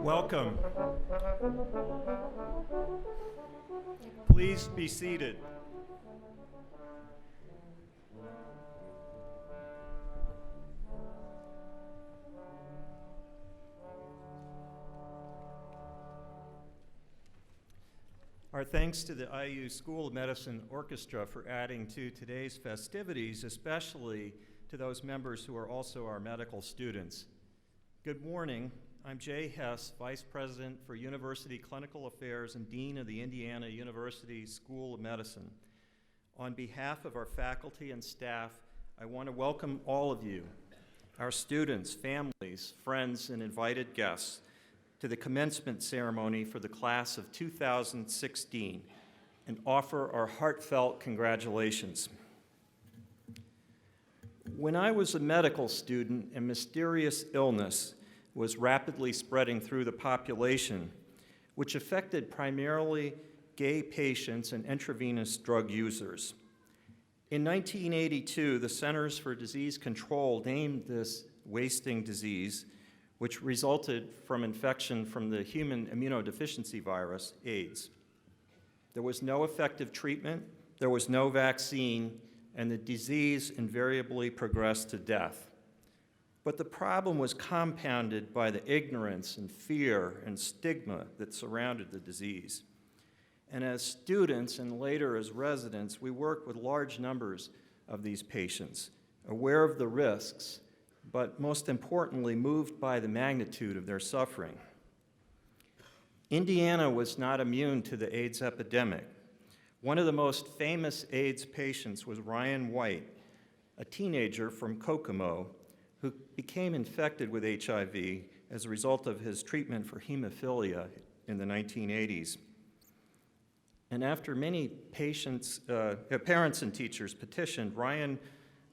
Welcome. Please be seated. Our thanks to the IU School of Medicine Orchestra for adding to today's festivities, especially to those members who are also our medical students. Good morning, I'm Jay Hess, Vice President for University Clinical Affairs and Dean of the Indiana University School of Medicine. On behalf of our faculty and staff, I want to welcome all of you, our students, families, friends, and invited guests, to the commencement ceremony for the class of 2016 and offer our heartfelt congratulations. When I was a medical student, a mysterious illness was rapidly spreading through the population, which affected primarily gay patients and intravenous drug users. In 1982, the Centers for Disease Control named this wasting disease, which resulted from infection from the human immunodeficiency virus, AIDS. There was no effective treatment, there was no vaccine, and the disease invariably progressed to death. But the problem was compounded by the ignorance and fear and stigma that surrounded the disease. And as students and later as residents, we worked with large numbers of these patients, aware of the risks, but most importantly, moved by the magnitude of their suffering. Indiana was not immune to the AIDS epidemic. One of the most famous AIDS patients was Ryan White, a teenager from Kokomo who became infected with HIV as a result of his treatment for hemophilia in the 1980s. And after many parents and teachers petitioned, Ryan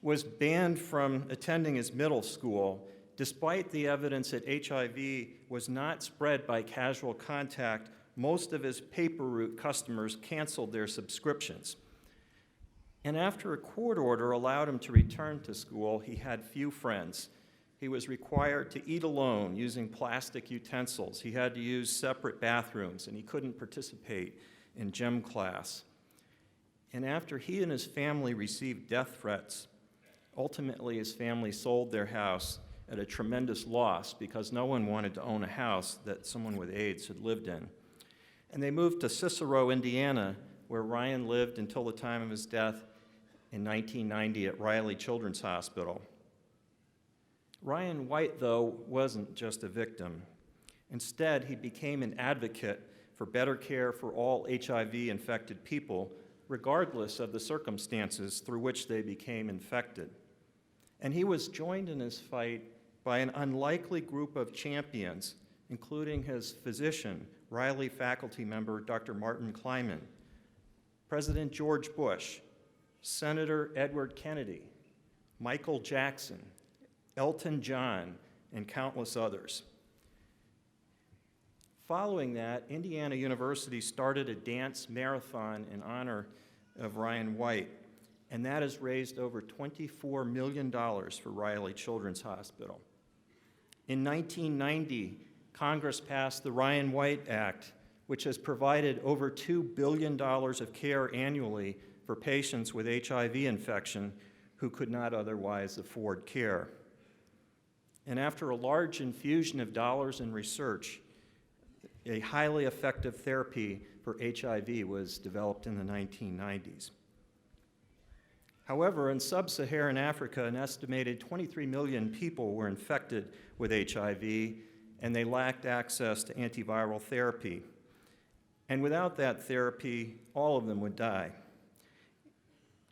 was banned from attending his middle school despite the evidence that HIV was not spread by casual contact. Most of his paper route customers canceled their subscriptions. And after a court order allowed him to return to school, he had few friends. He was required to eat alone using plastic utensils. He had to use separate bathrooms, and he couldn't participate in gym class. And after he and his family received death threats, ultimately his family sold their house at a tremendous loss because no one wanted to own a house that someone with AIDS had lived in. And they moved to Cicero, Indiana, where Ryan lived until the time of his death in 1990 at Riley Children's Hospital. Ryan White, though, wasn't just a victim. Instead, he became an advocate for better care for all HIV-infected people, regardless of the circumstances through which they became infected. And he was joined in his fight by an unlikely group of champions, including his physician, Riley faculty member Dr. Martin Kleiman, President George Bush, Senator Edward Kennedy, Michael Jackson, Elton John, and countless others. Following that, Indiana University started a dance marathon in honor of Ryan White, and that has raised over $24 million for Riley Children's Hospital. In 1990, Congress passed the Ryan White Act, which has provided over $2 billion of care annually for patients with HIV infection who could not otherwise afford care. And after a large infusion of dollars in research, a highly effective therapy for HIV was developed in the 1990s. However, in sub-Saharan Africa, an estimated 23 million people were infected with HIV, and they lacked access to antiviral therapy. And without that therapy, all of them would die.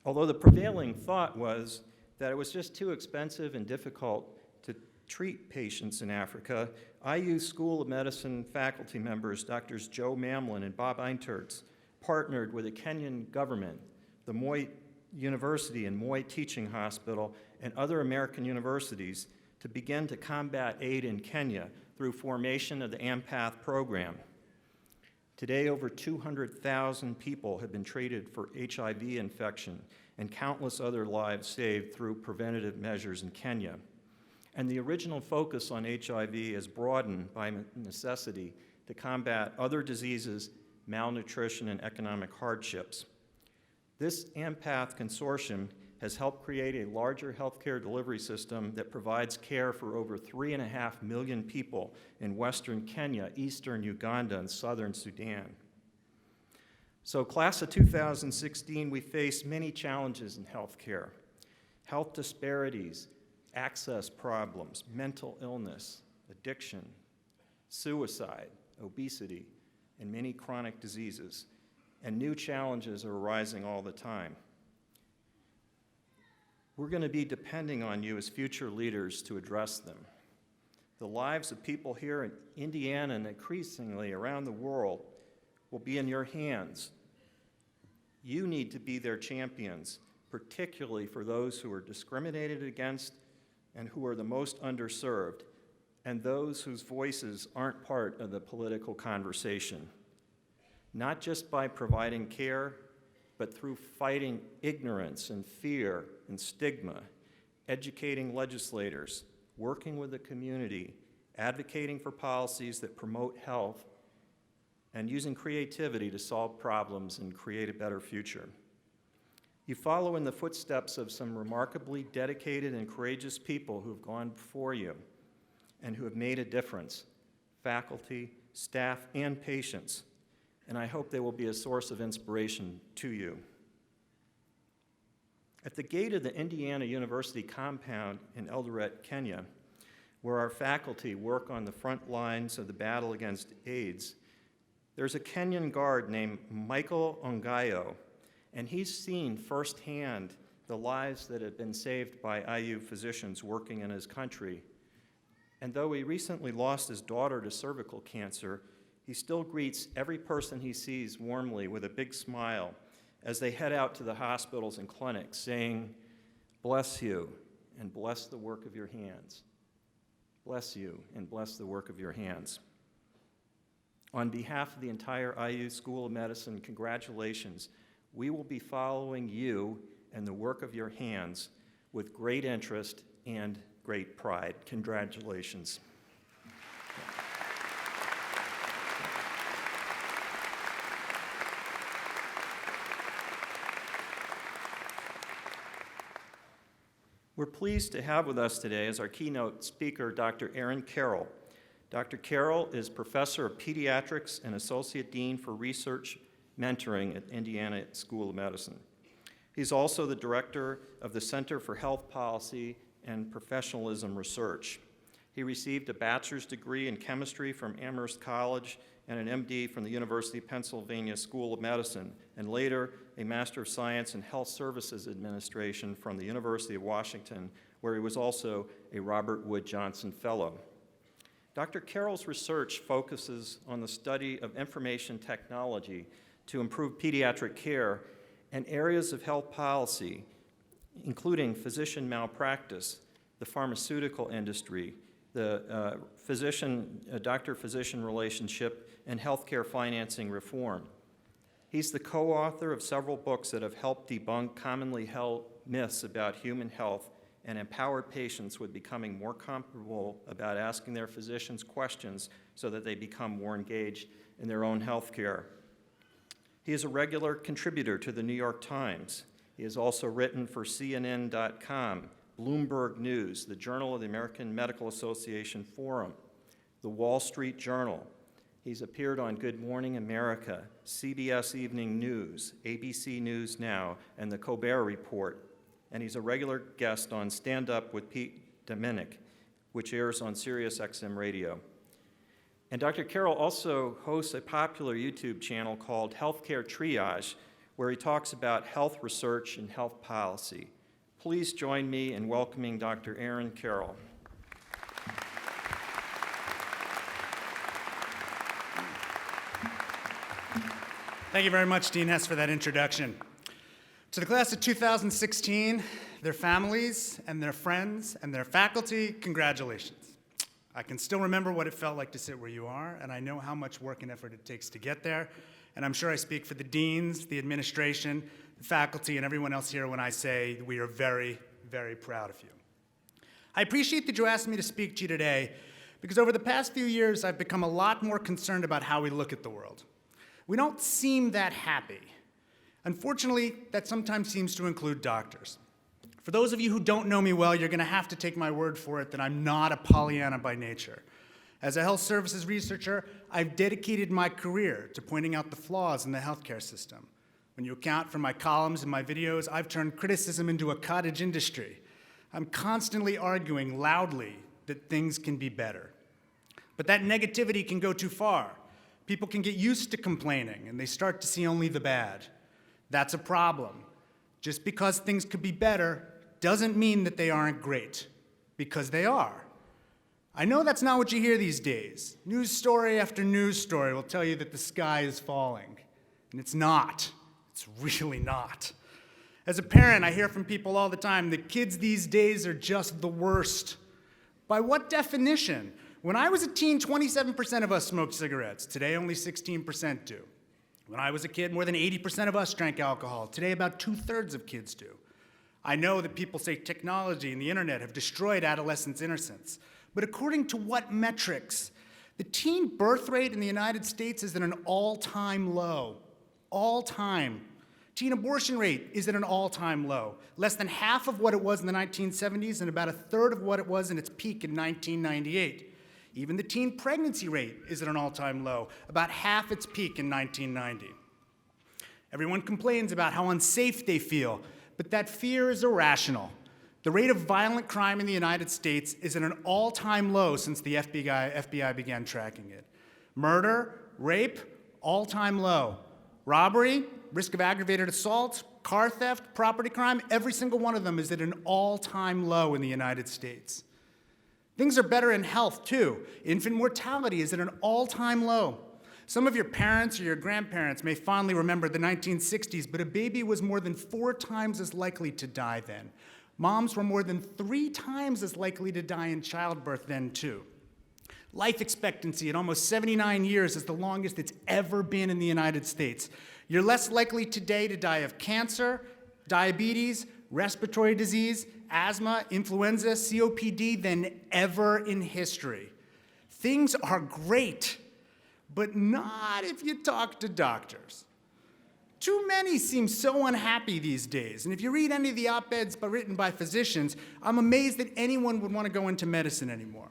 Although the prevailing thought was that it was just too expensive and difficult to treat patients in Africa, IU School of Medicine faculty members, Drs. Joe Mamlin and Bob Eintertz, partnered with the Kenyan government, the Moi University and Moi Teaching Hospital, and other American universities to begin to combat AIDS in Kenya through formation of the AMPATH program. Today, over 200,000 people have been treated for HIV infection and countless other lives saved through preventative measures in Kenya. And the original focus on HIV is broadened by necessity to combat other diseases, malnutrition, and economic hardships. This AMPATH consortium has helped create a larger healthcare delivery system that provides care for over 3.5 million people in western Kenya, eastern Uganda, and southern Sudan. So class of 2016, we face many challenges in healthcare: health disparities, access problems, mental illness, addiction, suicide, obesity, and many chronic diseases, and new challenges are arising all the time. We're going to be depending on you as future leaders to address them. The lives of people here in Indiana and increasingly around the world will be in your hands. You need to be their champions, particularly for those who are discriminated against and who are the most underserved, and those whose voices aren't part of the political conversation. Not just by providing care, but through fighting ignorance and fear and stigma, educating legislators, working with the community, advocating for policies that promote health, and using creativity to solve problems and create a better future. You follow in the footsteps of some remarkably dedicated and courageous people who have gone before you and who have made a difference, faculty, staff, and patients, and I hope they will be a source of inspiration to you. At the gate of the Indiana University compound in Eldoret, Kenya, where our faculty work on the front lines of the battle against AIDS, there's a Kenyan guard named Michael Ongayo, and he's seen firsthand the lives that have been saved by IU physicians working in his country. And though he recently lost his daughter to cervical cancer, he still greets every person he sees warmly with a big smile as they head out to the hospitals and clinics, saying, "Bless you, and bless the work of your hands. Bless you, and bless the work of your hands." On behalf of the entire IU School of Medicine, congratulations. We will be following you and the work of your hands with great interest and great pride. Congratulations. We're pleased to have with us today as our keynote speaker, Dr. Aaron Carroll. Dr. Carroll is Professor of Pediatrics and Associate Dean for Research Mentoring at Indiana School of Medicine. He's also the Director of the Center for Health Policy and Professionalism Research. He received a bachelor's degree in chemistry from Amherst College and an MD from the University of Pennsylvania School of Medicine, and later a Master of Science in Health Services Administration from the University of Washington, where he was also a Robert Wood Johnson Fellow. Dr. Carroll's research focuses on the study of information technology to improve pediatric care and areas of health policy, including physician malpractice, the pharmaceutical industry, the doctor-physician relationship, and healthcare financing reform. He's the co-author of several books that have helped debunk commonly held myths about human health and empowered patients with becoming more comfortable about asking their physicians questions so that they become more engaged in their own health care. He is a regular contributor to the New York Times. He has also written for CNN.com, Bloomberg News, the Journal of the American Medical Association Forum, the Wall Street Journal. He's appeared on Good Morning America, CBS Evening News, ABC News Now, and the Colbert Report. And he's a regular guest on Stand Up with Pete Dominick, which airs on Sirius XM Radio. And Dr. Carroll also hosts a popular YouTube channel called Healthcare Triage, where he talks about health research and health policy. Please join me in welcoming Dr. Aaron Carroll. Thank you very much, Dean Hess, for that introduction. To the class of 2016, their families and their friends and their faculty, congratulations. I can still remember what it felt like to sit where you are, and I know how much work and effort it takes to get there. And I'm sure I speak for the deans, the administration, the faculty, and everyone else here when I say we are very, very proud of you. I appreciate that you asked me to speak to you today because over the past few years, I've become a lot more concerned about how we look at the world. We don't seem that happy. Unfortunately, that sometimes seems to include doctors. For those of you who don't know me well, you're going to have to take my word for it that I'm not a Pollyanna by nature. As a health services researcher, I've dedicated my career to pointing out the flaws in the healthcare system. When you account for my columns and my videos, I've turned criticism into a cottage industry. I'm constantly arguing loudly that things can be better. But that negativity can go too far. People can get used to complaining, and they start to see only the bad. That's a problem. Just because things could be better doesn't mean that they aren't great, because they are. I know that's not what you hear these days. News story after news story will tell you that the sky is falling, and it's not. It's really not. As a parent, I hear from people all the time that kids these days are just the worst. By what definition? When I was a teen, 27% of us smoked cigarettes. Today, only 16% do. When I was a kid, more than 80% of us drank alcohol. Today, about 2/3 of kids do. I know that people say technology and the internet have destroyed adolescents' innocence. But according to what metrics? The teen birth rate in the United States is at an all-time low. All-time. Teen abortion rate is at an all-time low. Less than half of what it was in the 1970s and about 1/3 of what it was in its peak in 1998. Even the teen pregnancy rate is at an all-time low, about half its peak in 1990. Everyone complains about how unsafe they feel, but that fear is irrational. The rate of violent crime in the United States is at an all-time low since the FBI began tracking it. Murder, rape, all-time low. Robbery, risk of aggravated assault, car theft, property crime, every single one of them is at an all-time low in the United States. Things are better in health, too. Infant mortality is at an all-time low. Some of your parents or your grandparents may fondly remember the 1960s, but a baby was more than 4 times as likely to die then. Moms were more than 3 times as likely to die in childbirth then, too. Life expectancy at almost 79 years is the longest it's ever been in the United States. You're less likely today to die of cancer, diabetes, respiratory disease, asthma, influenza, COPD than ever in history. Things are great, but not if you talk to doctors. Too many seem so unhappy these days, and if you read any of the op-eds written by physicians, I'm amazed that anyone would want to go into medicine anymore.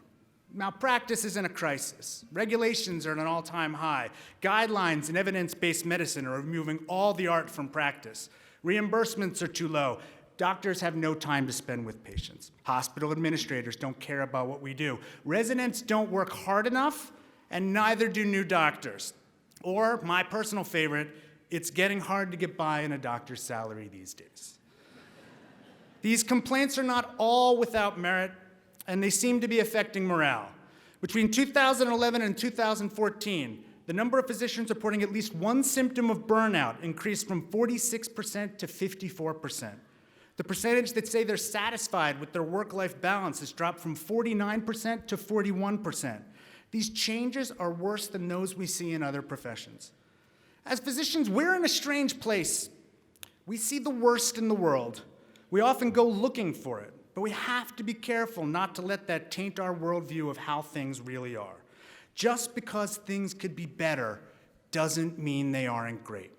Malpractice is in a crisis. Regulations are at an all-time high. Guidelines in evidence-based medicine are removing all the art from practice. Reimbursements are too low. Doctors have no time to spend with patients. Hospital administrators don't care about what we do. Residents don't work hard enough, and neither do new doctors. Or, my personal favorite, it's getting hard to get by on a doctor's salary these days. These complaints are not all without merit, and they seem to be affecting morale. Between 2011 and 2014, the number of physicians reporting at least one symptom of burnout increased from 46% to 54%. The percentage that say they're satisfied with their work-life balance has dropped from 49% to 41%. These changes are worse than those we see in other professions. As physicians, we're in a strange place. We see the worst in the world. We often go looking for it, but we have to be careful not to let that taint our worldview of how things really are. Just because things could be better doesn't mean they aren't great.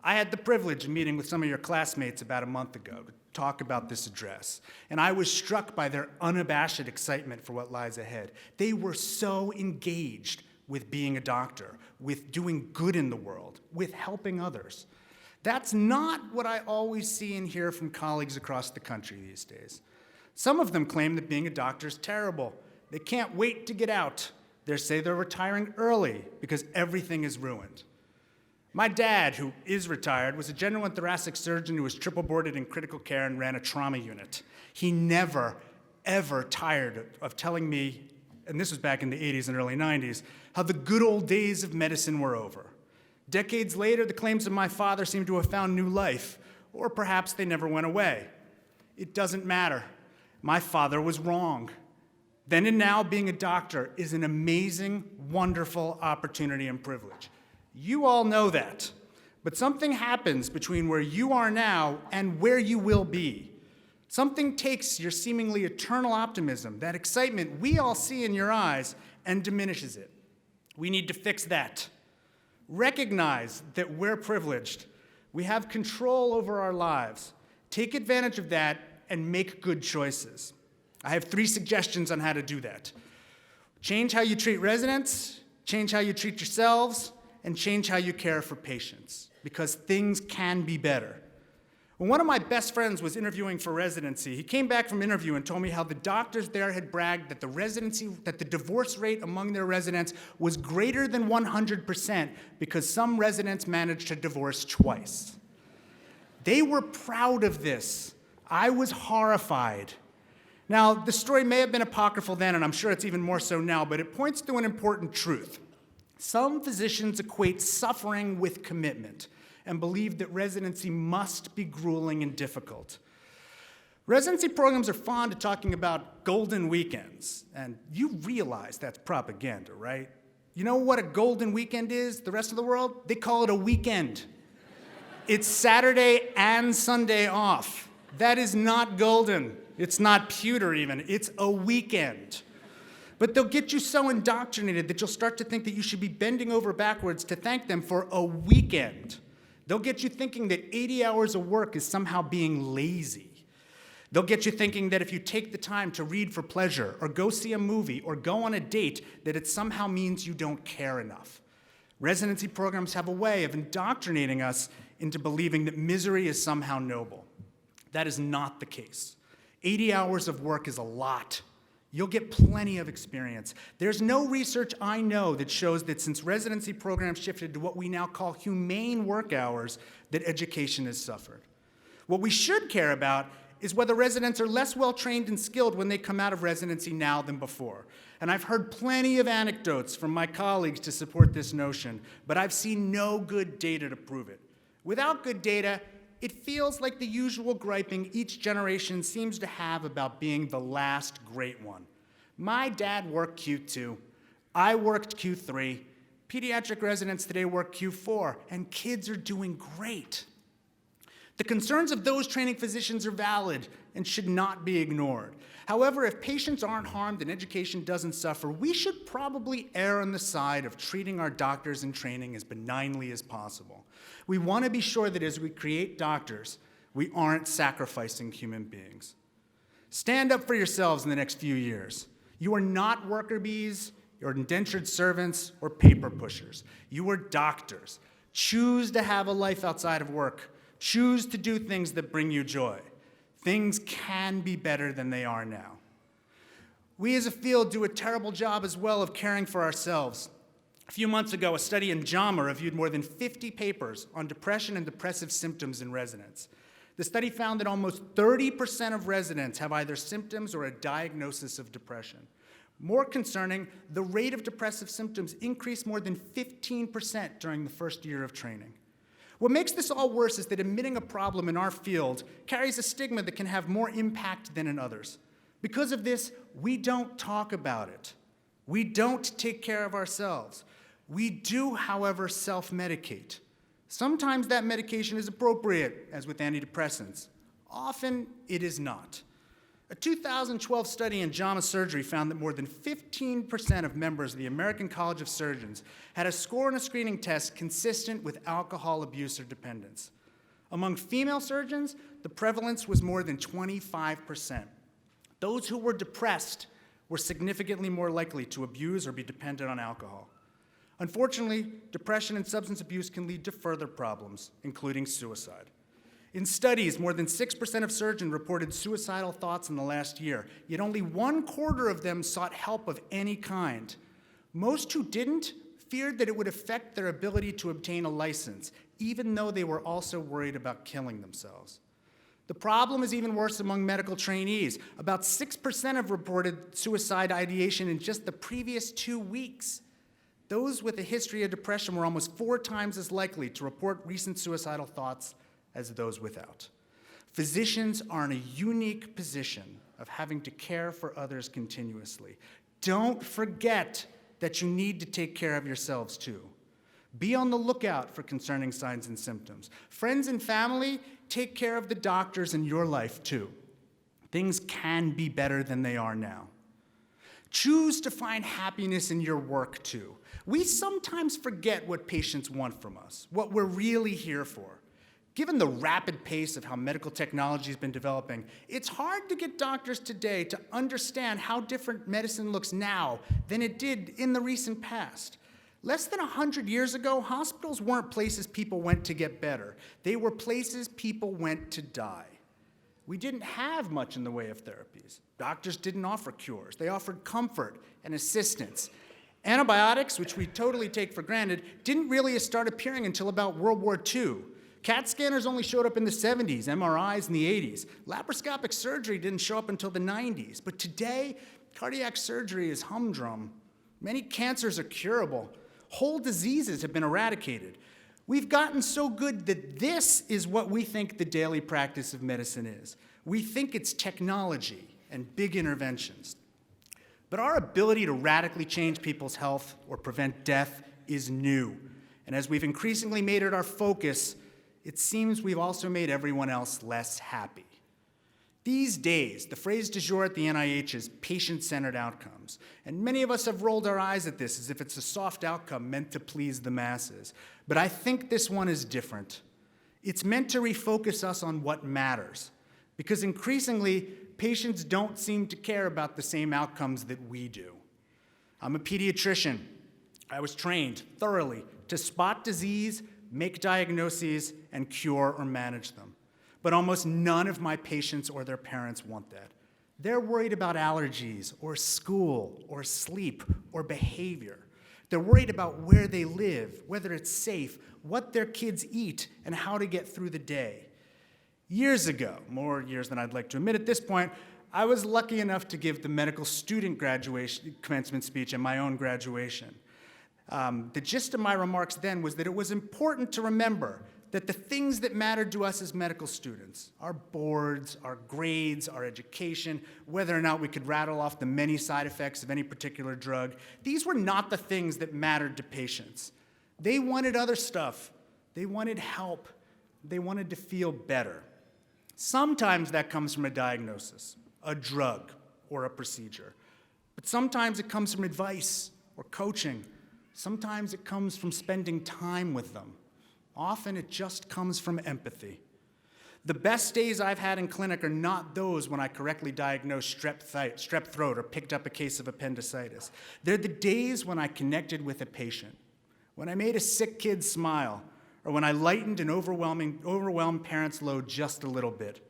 I had the privilege of meeting with some of your classmates about a month ago to talk about this address, and I was struck by their unabashed excitement for what lies ahead. They were so engaged with being a doctor, with doing good in the world, with helping others. That's not what I always see and hear from colleagues across the country these days. Some of them claim that being a doctor is terrible. They can't wait to get out. They say they're retiring early because everything is ruined. My dad, who is retired, was a general and thoracic surgeon who was triple boarded in critical care and ran a trauma unit. He never, ever tired of telling me, and this was back in the 80s and early 90s, how the good old days of medicine were over. Decades later, the claims of my father seem to have found new life, or perhaps they never went away. It doesn't matter. My father was wrong. Then and now, being a doctor is an amazing, wonderful opportunity and privilege. You all know that. But something happens between where you are now and where you will be. Something takes your seemingly eternal optimism, that excitement we all see in your eyes, and diminishes it. We need to fix that. Recognize that we're privileged. We have control over our lives. Take advantage of that and make good choices. I have 3 suggestions on how to do that. Change how you treat residents, change how you treat yourselves, and change how you care for patients, because things can be better. When one of my best friends was interviewing for residency, he came back from interview and told me how the doctors there had bragged that the divorce rate among their residents was greater than 100% because some residents managed to divorce twice. They were proud of this. I was horrified. Now, the story may have been apocryphal then, and I'm sure it's even more so now, but it points to an important truth. Some physicians equate suffering with commitment and believe that residency must be grueling and difficult. Residency programs are fond of talking about golden weekends, and you realize that's propaganda, right? You know what a golden weekend is, the rest of the world? They call it a weekend. It's Saturday and Sunday off. That is not golden. It's not pewter even. It's a weekend. But they'll get you so indoctrinated that you'll start to think that you should be bending over backwards to thank them for a weekend. They'll get you thinking that 80 hours of work is somehow being lazy. They'll get you thinking that if you take the time to read for pleasure or go see a movie or go on a date, that it somehow means you don't care enough. Residency programs have a way of indoctrinating us into believing that misery is somehow noble. That is not the case. 80 hours of work is a lot. You'll get plenty of experience. There's no research I know that shows that since residency programs shifted to what we now call humane work hours, that education has suffered. What we should care about is whether residents are less well-trained and skilled when they come out of residency now than before. And I've heard plenty of anecdotes from my colleagues to support this notion, but I've seen no good data to prove it. Without good data, it feels like the usual griping each generation seems to have about being the last great one. My dad worked Q2, I worked Q3, pediatric residents today work Q4, and kids are doing great. The concerns of those training physicians are valid and should not be ignored. However, if patients aren't harmed and education doesn't suffer, we should probably err on the side of treating our doctors in training as benignly as possible. We want to be sure that as we create doctors, we aren't sacrificing human beings. Stand up for yourselves in the next few years. You are not worker bees, or indentured servants, or paper pushers. You are doctors. Choose to have a life outside of work. Choose to do things that bring you joy. Things can be better than they are now. We as a field do a terrible job as well of caring for ourselves. A few months ago, a study in JAMA reviewed more than 50 papers on depression and depressive symptoms in residents. The study found that almost 30% of residents have either symptoms or a diagnosis of depression. More concerning, the rate of depressive symptoms increased more than 15% during the first year of training. What makes this all worse is that admitting a problem in our field carries a stigma that can have more impact than in others. Because of this, we don't talk about it. We don't take care of ourselves. We do, however, self-medicate. Sometimes that medication is appropriate, as with antidepressants. Often, it is not. A 2012 study in JAMA Surgery found that more than 15% of members of the American College of Surgeons had a score on a screening test consistent with alcohol abuse or dependence. Among female surgeons, the prevalence was more than 25%. Those who were depressed were significantly more likely to abuse or be dependent on alcohol. Unfortunately, depression and substance abuse can lead to further problems, including suicide. In studies, more than 6% of surgeons reported suicidal thoughts in the last year, yet only 1/4 of them sought help of any kind. Most who didn't feared that it would affect their ability to obtain a license, even though they were also worried about killing themselves. The problem is even worse among medical trainees. About 6% have reported suicide ideation in just the previous 2 weeks. Those with a history of depression were almost 4 times as likely to report recent suicidal thoughts as those without. Physicians are in a unique position of having to care for others continuously. Don't forget that you need to take care of yourselves too. Be on the lookout for concerning signs and symptoms. Friends and family, take care of the doctors in your life too. Things can be better than they are now. Choose to find happiness in your work too. We sometimes forget what patients want from us, what we're really here for. Given the rapid pace of how medical technology has been developing, it's hard to get doctors today to understand how different medicine looks now than it did in the recent past. Less than 100 years ago, hospitals weren't places people went to get better. They were places people went to die. We didn't have much in the way of therapies. Doctors didn't offer cures. They offered comfort and assistance. Antibiotics, which we totally take for granted, didn't really start appearing until about World War II. CAT scanners only showed up in the 70s, MRIs in the 80s. Laparoscopic surgery didn't show up until the 90s. But today, cardiac surgery is humdrum. Many cancers are curable. Whole diseases have been eradicated. We've gotten so good that this is what we think the daily practice of medicine is. We think it's technology and big interventions. But our ability to radically change people's health or prevent death is new. And as we've increasingly made it our focus, it seems we've also made everyone else less happy. These days, the phrase du jour at the NIH is patient-centered outcomes. And many of us have rolled our eyes at this as if it's a soft outcome meant to please the masses. But I think this one is different. It's meant to refocus us on what matters. Because increasingly, patients don't seem to care about the same outcomes that we do. I'm a pediatrician. I was trained thoroughly to spot disease, make diagnoses, and cure or manage them. But almost none of my patients or their parents want that. They're worried about allergies, or school, or sleep, or behavior. They're worried about where they live, whether it's safe, what their kids eat, and how to get through the day. Years ago, more years than I'd like to admit at this point, I was lucky enough to give the medical student commencement speech at my own graduation. The gist of my remarks then was that it was important to remember that the things that mattered to us as medical students, our boards, our grades, our education, whether or not we could rattle off the many side effects of any particular drug, these were not the things that mattered to patients. They wanted other stuff. They wanted help. They wanted to feel better. Sometimes that comes from a diagnosis, a drug, or a procedure. But sometimes it comes from advice or coaching. Sometimes it comes from spending time with them. Often it just comes from empathy. The best days I've had in clinic are not those when I correctly diagnosed strep throat or picked up a case of appendicitis. They're the days when I connected with a patient, when I made a sick kid smile, or when I lightened an overwhelmed parent's load just a little bit.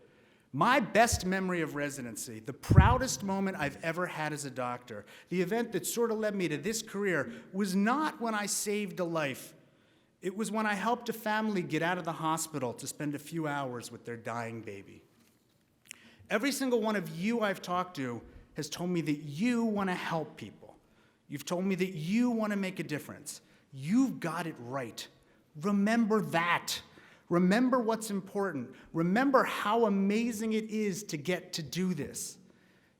My best memory of residency, the proudest moment I've ever had as a doctor, the event that sort of led me to this career, was not when I saved a life. It was when I helped a family get out of the hospital to spend a few hours with their dying baby. Every single one of you I've talked to has told me that you want to help people. You've told me that you want to make a difference. You've got it right. Remember that. Remember what's important. Remember how amazing it is to get to do this.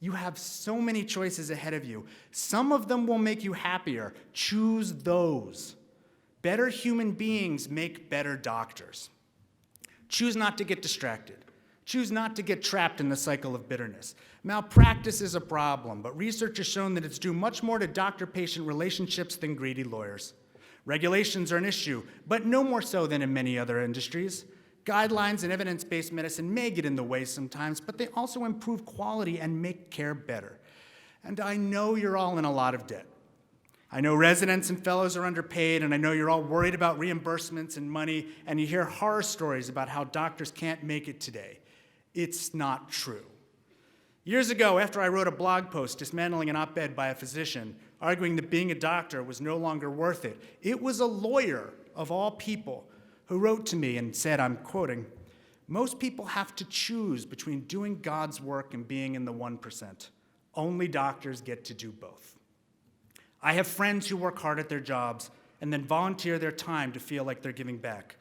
You have so many choices ahead of you. Some of them will make you happier. Choose those. Better human beings make better doctors. Choose not to get distracted. Choose not to get trapped in the cycle of bitterness. Malpractice is a problem, but research has shown that it's due much more to doctor-patient relationships than greedy lawyers. Regulations are an issue, but no more so than in many other industries. Guidelines and evidence-based medicine may get in the way sometimes, but they also improve quality and make care better. And I know you're all in a lot of debt. I know residents and fellows are underpaid, and I know you're all worried about reimbursements and money, and you hear horror stories about how doctors can't make it today. It's not true. Years ago, after I wrote a blog post dismantling an op-ed by a physician, arguing that being a doctor was no longer worth it, it was a lawyer, of all people, who wrote to me and said, I'm quoting, "Most people have to choose between doing God's work and being in the 1%. Only doctors get to do both." I have friends who work hard at their jobs and then volunteer their time to feel like they're giving back.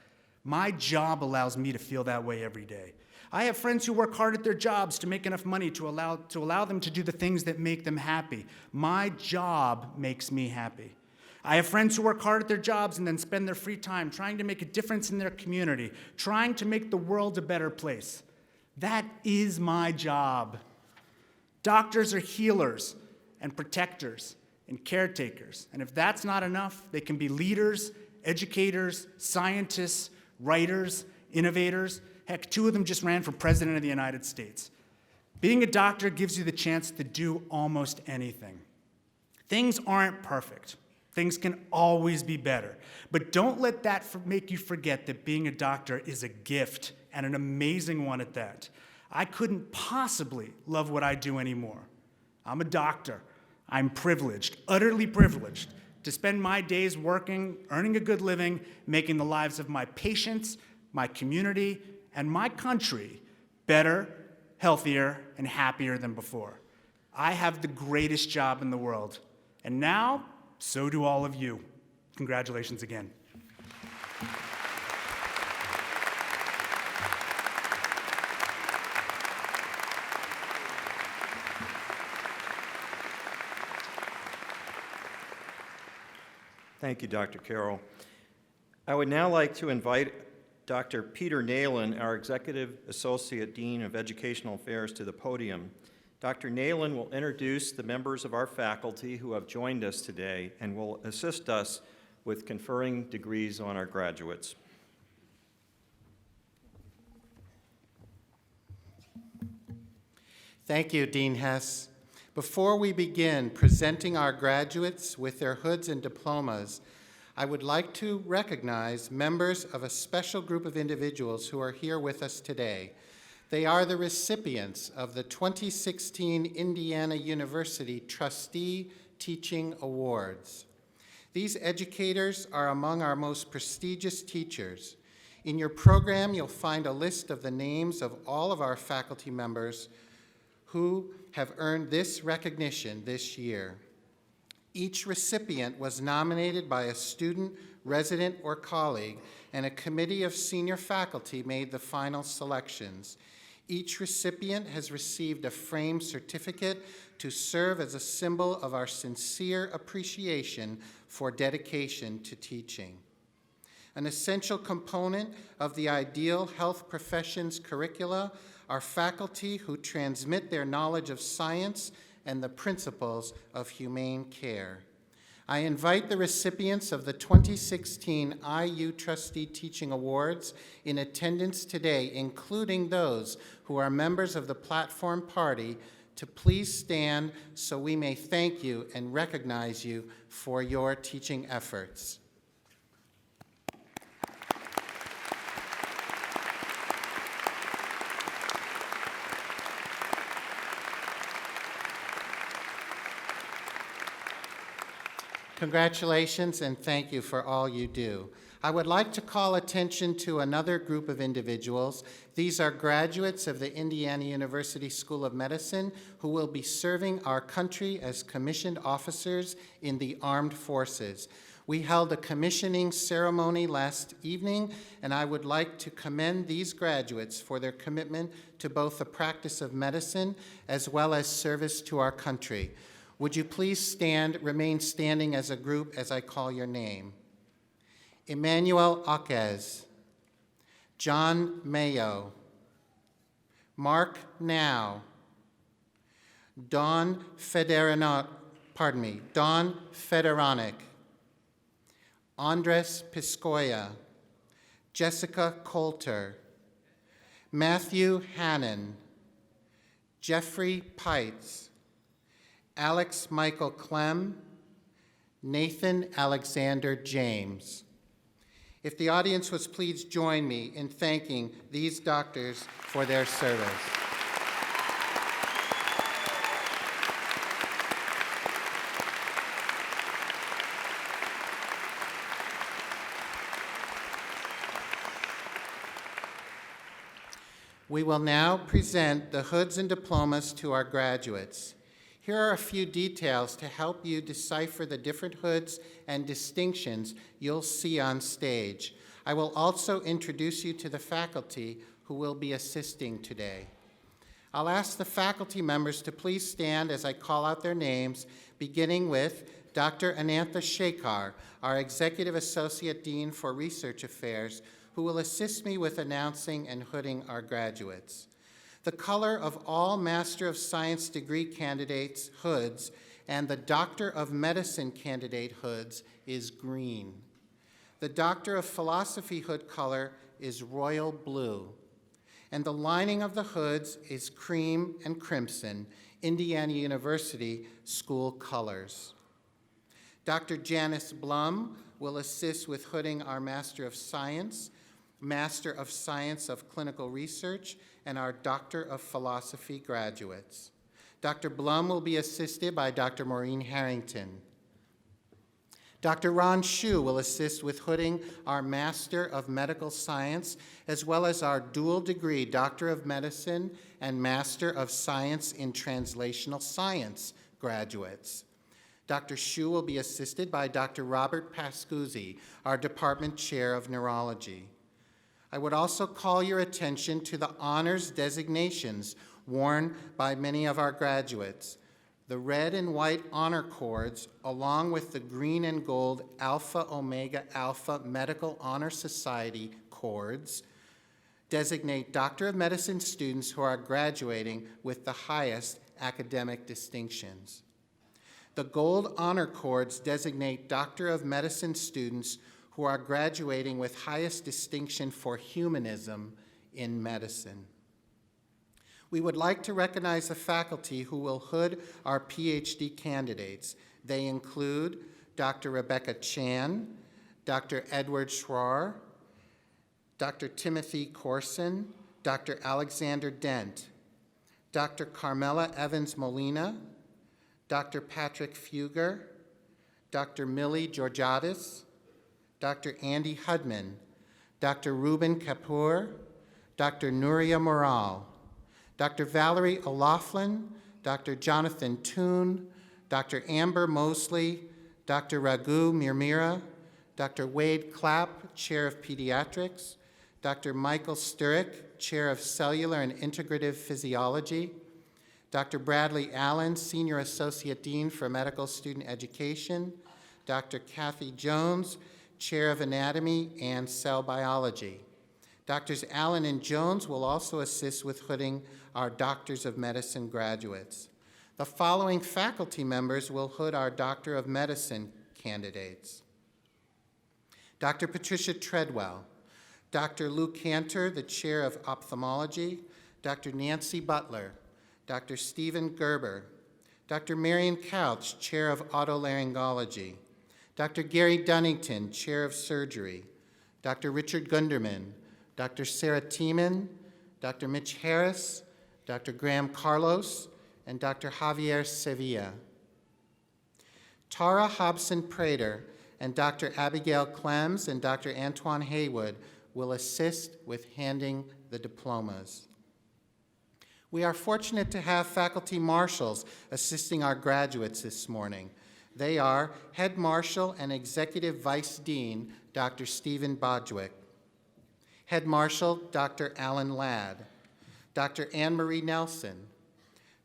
My job allows me to feel that way every day. I have friends who work hard at their jobs to make enough money to allow them to do the things that make them happy. My job makes me happy. I have friends who work hard at their jobs and then spend their free time trying to make a difference in their community, trying to make the world a better place. That is my job. Doctors are healers and protectors and caretakers. And if that's not enough, they can be leaders, educators, scientists, writers, innovators. Heck, 2 of them just ran for president of the United States. Being a doctor gives you the chance to do almost anything. Things aren't perfect. Things can always be better. But don't let that make you forget that being a doctor is a gift, and an amazing one at that. I couldn't possibly love what I do anymore. I'm a doctor. I'm privileged, utterly privileged, to spend my days working, earning a good living, making the lives of my patients, my community, and my country better, healthier, and happier than before. I have the greatest job in the world. And now, so do all of you. Congratulations again. Thank you, Dr. Carroll. I would now like to invite Dr. Peter Nalen, our Executive Associate Dean of Educational Affairs, to the podium. Dr. Nalen will introduce the members of our faculty who have joined us today and will assist us with conferring degrees on our graduates. Thank you, Dean Hess. Before we begin presenting our graduates with their hoods and diplomas, I would like to recognize members of a special group of individuals who are here with us today. They are the recipients of the 2016 Indiana University Trustee Teaching Awards. These educators are among our most prestigious teachers. In your program, you'll find a list of the names of all of our faculty members who have earned this recognition this year. Each recipient was nominated by a student, resident, or colleague, and a committee of senior faculty made the final selections. Each recipient has received a framed certificate to serve as a symbol of our sincere appreciation for dedication to teaching. An essential component of the ideal health professions curricula are faculty who transmit their knowledge of science and the principles of humane care. I invite the recipients of the 2016 IU Trustee Teaching Awards in attendance today, including those who are members of the platform party, to please stand so we may thank you and recognize you for your teaching efforts. Congratulations and thank you for all you do. I would like to call attention to another group of individuals. These are graduates of the Indiana University School of Medicine who will be serving our country as commissioned officers in the armed forces. We held a commissioning ceremony last evening, and I would like to commend these graduates for their commitment to both the practice of medicine as well as service to our country. Would you please remain standing as a group as I call your name? Emmanuel Aquez, John Mayo, Mark Now, Dawn Federanic, Andres Piscoya, Jessica Coulter, Matthew Hannon, Jeffrey Pites, Alex Michael Clem, Nathan Alexander James. If the audience would please join me in thanking these doctors for their service. We will now present the hoods and diplomas to our graduates. Here are a few details to help you decipher the different hoods and distinctions you'll see on stage. I will also introduce you to the faculty who will be assisting today. I'll ask the faculty members to please stand as I call out their names, beginning with Dr. Anantha Shekhar, our Executive Associate Dean for Research Affairs, who will assist me with announcing and hooding our graduates. The color of all Master of Science degree candidates' hoods and the Doctor of Medicine candidate hoods is green. The Doctor of Philosophy hood color is royal blue. And the lining of the hoods is cream and crimson, Indiana University school colors. Dr. Janice Blum will assist with hooding our Master of Science of Clinical Research, and our Doctor of Philosophy graduates. Dr. Blum will be assisted by Dr. Maureen Harrington. Dr. Ron Shu will assist with hooding our Master of Medical Science, as well as our dual degree Doctor of Medicine and Master of Science in Translational Science graduates. Dr. Shu will be assisted by Dr. Robert Pascuzzi, our Department Chair of Neurology. I would also call your attention to the honors designations worn by many of our graduates. The red and white honor cords, along with the green and gold Alpha Omega Alpha Medical Honor Society cords, designate Doctor of Medicine students who are graduating with the highest academic distinctions. The gold honor cords designate Doctor of Medicine students who are graduating with highest distinction for humanism in medicine. We would like to recognize the faculty who will hood our PhD candidates. They include Dr. Rebecca Chan, Dr. Edward Schroer, Dr. Timothy Corson, Dr. Alexander Dent, Dr. Carmela Evans Molina, Dr. Patrick Fugger, Dr. Millie Georgiadis, Dr. Andy Hudman, Dr. Ruben Kapoor, Dr. Nuria Moral, Dr. Valerie O'Loughlin, Dr. Jonathan Toon, Dr. Amber Mosley, Dr. Raghu Mirmira, Dr. Wade Clapp, Chair of Pediatrics, Dr. Michael Sturek, Chair of Cellular and Integrative Physiology, Dr. Bradley Allen, Senior Associate Dean for Medical Student Education, Dr. Kathy Jones, Chair of Anatomy and Cell Biology. Doctors Allen and Jones will also assist with hooding our Doctors of Medicine graduates. The following faculty members will hood our Doctor of Medicine candidates: Dr. Patricia Treadwell, Dr. Lou Cantor, the Chair of Ophthalmology, Dr. Nancy Butler, Dr. Stephen Gerber, Dr. Marion Couch, Chair of Otolaryngology, Dr. Gary Dunnington, Chair of Surgery, Dr. Richard Gunderman, Dr. Sarah Tiemann, Dr. Mitch Harris, Dr. Graham Carlos, and Dr. Javier Sevilla. Tara Hobson-Prater and Dr. Abigail Clems and Dr. Antoine Haywood will assist with handing the diplomas. We are fortunate to have faculty marshals assisting our graduates this morning. They are Head Marshal and Executive Vice Dean, Dr. Stephen Bodwick, Head Marshal, Dr. Alan Ladd, Dr. Anne-Marie Nelson,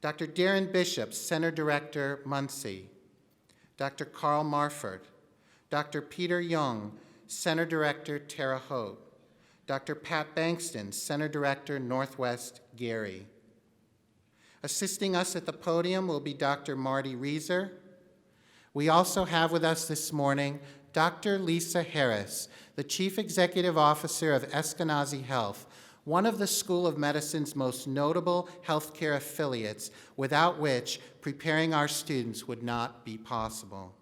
Dr. Darren Bishop, Center Director, Muncie, Dr. Carl Marford, Dr. Peter Young, Center Director, Terre Haute, Dr. Pat Bankston, Center Director, Northwest Gary. Assisting us at the podium will be Dr. Marty Reeser. We also have with us this morning Dr. Lisa Harris, the Chief Executive Officer of Eskenazi Health, one of the School of Medicine's most notable healthcare affiliates, without which preparing our students would not be possible.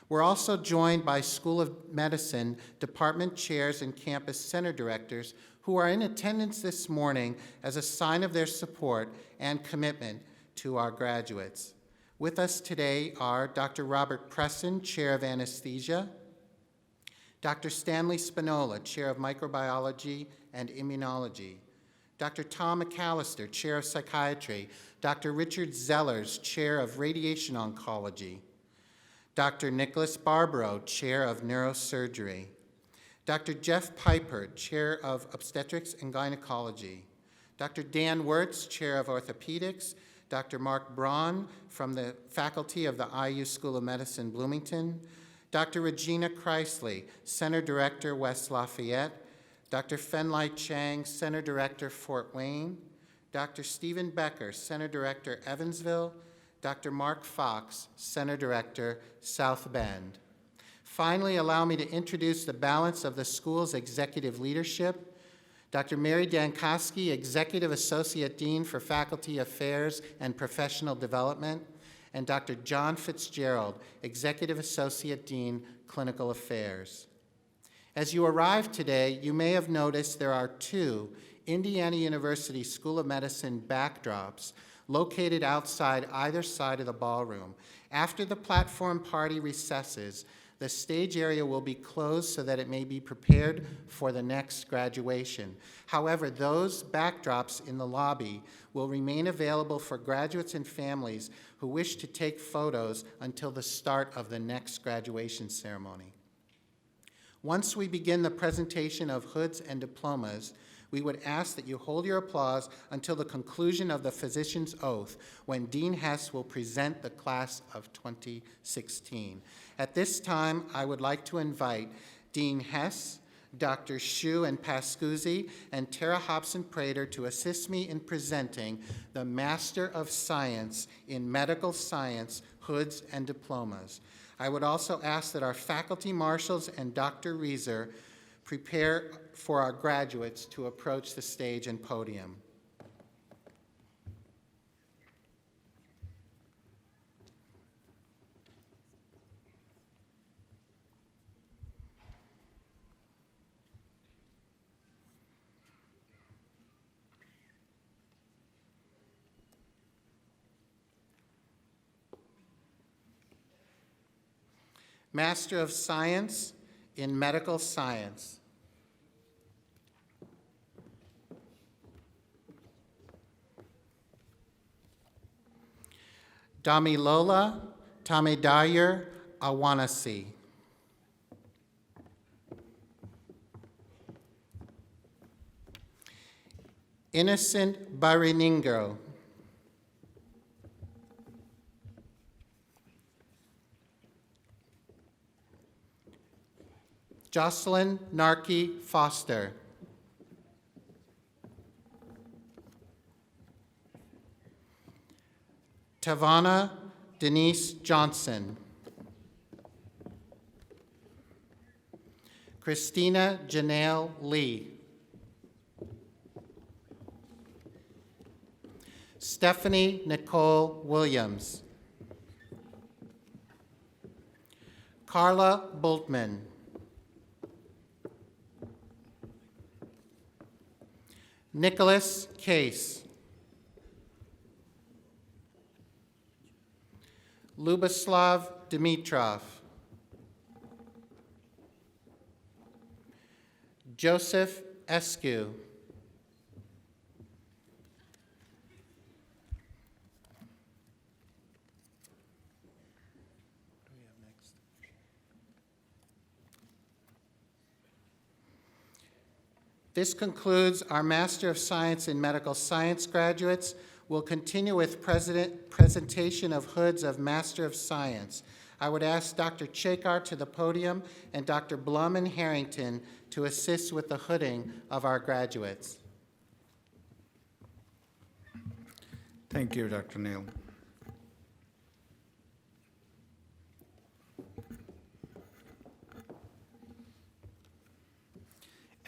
We're also joined by School of Medicine department chairs and campus center directors who are in attendance this morning as a sign of their support and commitment to our graduates. With us today are Dr. Robert Presson, Chair of Anesthesia, Dr. Stanley Spinola, Chair of Microbiology and Immunology, Dr. Tom McAllister, Chair of Psychiatry, Dr. Richard Zellers, Chair of Radiation Oncology, Dr. Nicholas Barbaro, Chair of Neurosurgery, Dr. Jeff Piper, Chair of Obstetrics and Gynecology, Dr. Dan Wirtz, Chair of Orthopedics, Dr. Mark Braun from the faculty of the IU School of Medicine, Bloomington, Dr. Regina Chrysley, Center Director, West Lafayette, Dr. Fenlai Chang, Center Director, Fort Wayne, Dr. Stephen Becker, Center Director, Evansville, Dr. Mark Fox, Center Director, South Bend. Finally, allow me to introduce the balance of the school's executive leadership. Dr. Mary Dankoski, Executive Associate Dean for Faculty Affairs and Professional Development, and Dr. John Fitzgerald, Executive Associate Dean, Clinical Affairs. As you arrived today, you may have noticed there are 2 Indiana University School of Medicine backdrops located outside either side of the ballroom. After the platform party recesses, the stage area will be closed so that it may be prepared for the next graduation. However, those backdrops in the lobby will remain available for graduates and families who wish to take photos until the start of the next graduation ceremony. Once we begin the presentation of hoods and diplomas, we would ask that you hold your applause until the conclusion of the physician's oath, when Dean Hess will present the class of 2016. At this time, I would like to invite Dean Hess, Dr. Shu and Pascuzzi, and Tara Hobson-Prater to assist me in presenting the Master of Science in Medical Science hoods and diplomas. I would also ask that our faculty marshals and Dr. Reeser prepare for our graduates to approach the stage and podium. Master of Science in Medical Science. Damilola Tamedayer Awanasi. Innocent Bariningo. Jocelyn Narki Foster. Tavana Denise Johnson. Christina Janelle Lee. Stephanie Nicole Williams. Carla Bultman. Nicholas Case. Luboslav Dimitrov. Joseph Eskew. This concludes our Master of Science in Medical Science graduates. We'll continue with presentation of hoods of Master of Science. I would ask Dr. Chekar to the podium and Dr. Blum and Harrington to assist with the hooding of our graduates. Thank you, Dr. Neal.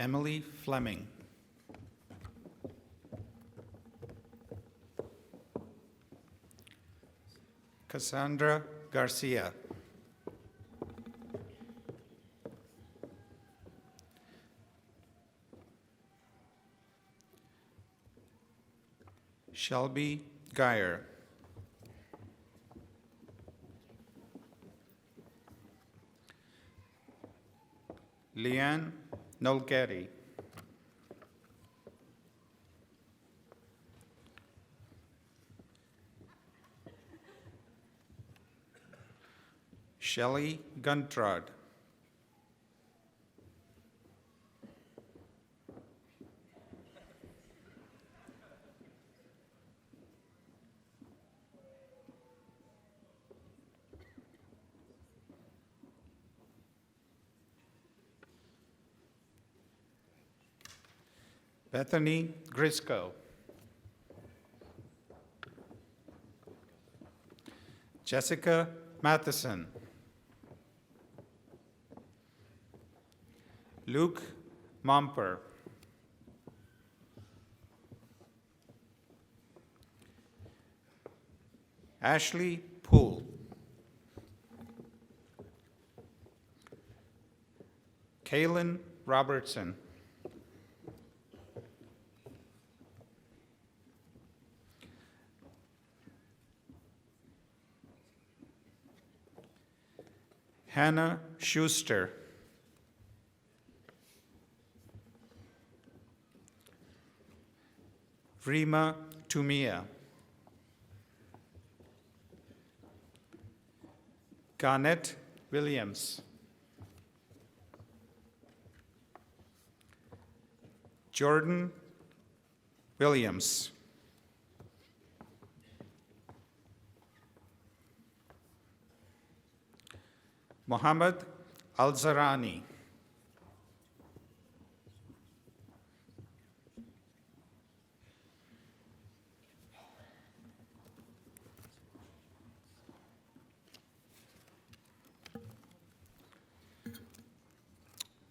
Emily Fleming. Cassandra Garcia. Shelby Geyer. Leanne Nolgeri. Shelley Guntrad. Bethany Grisco. Jessica Matheson. Luke Momper. Ashley Poole. Kaylin Robertson. Hannah Schuster. Rima Tumia. Garnett Williams. Jordan Williams. Mohammed Al-Zarani.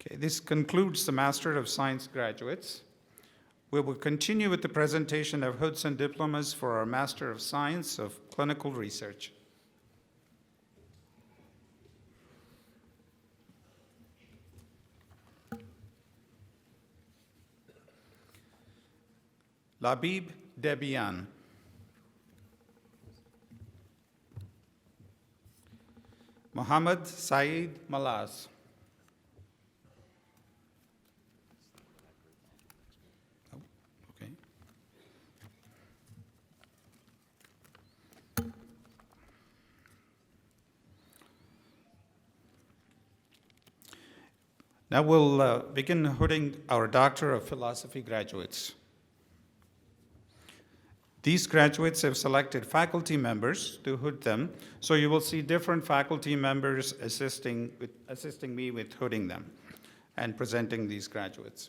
Okay, this concludes the Master of Science graduates. We will continue with the presentation of hoods and diplomas for our Master of Science of Clinical Research. Labib Debian. Mohammed Saeed Malaz. Okay. Now we'll begin hooding our Doctor of Philosophy graduates. These graduates have selected faculty members to hood them, so you will see different faculty members assisting me with hooding them and presenting these graduates.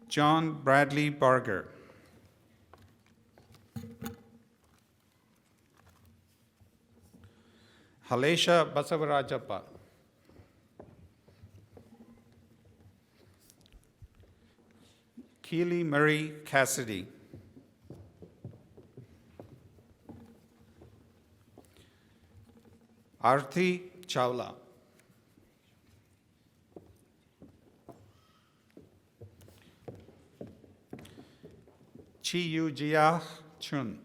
John Bradley Barger. Halesha Basavarajappa. Keely Murray Cassidy. Arthi Chawla. Chiyu Jiah Chun.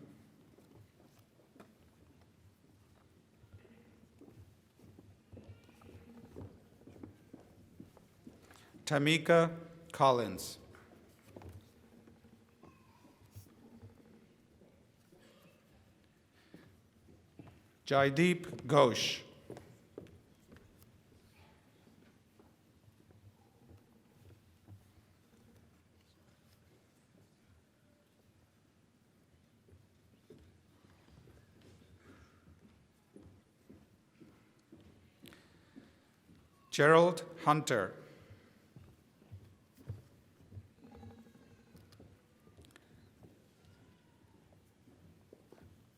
Tamika Collins. Jaideep Ghosh. Gerald Hunter.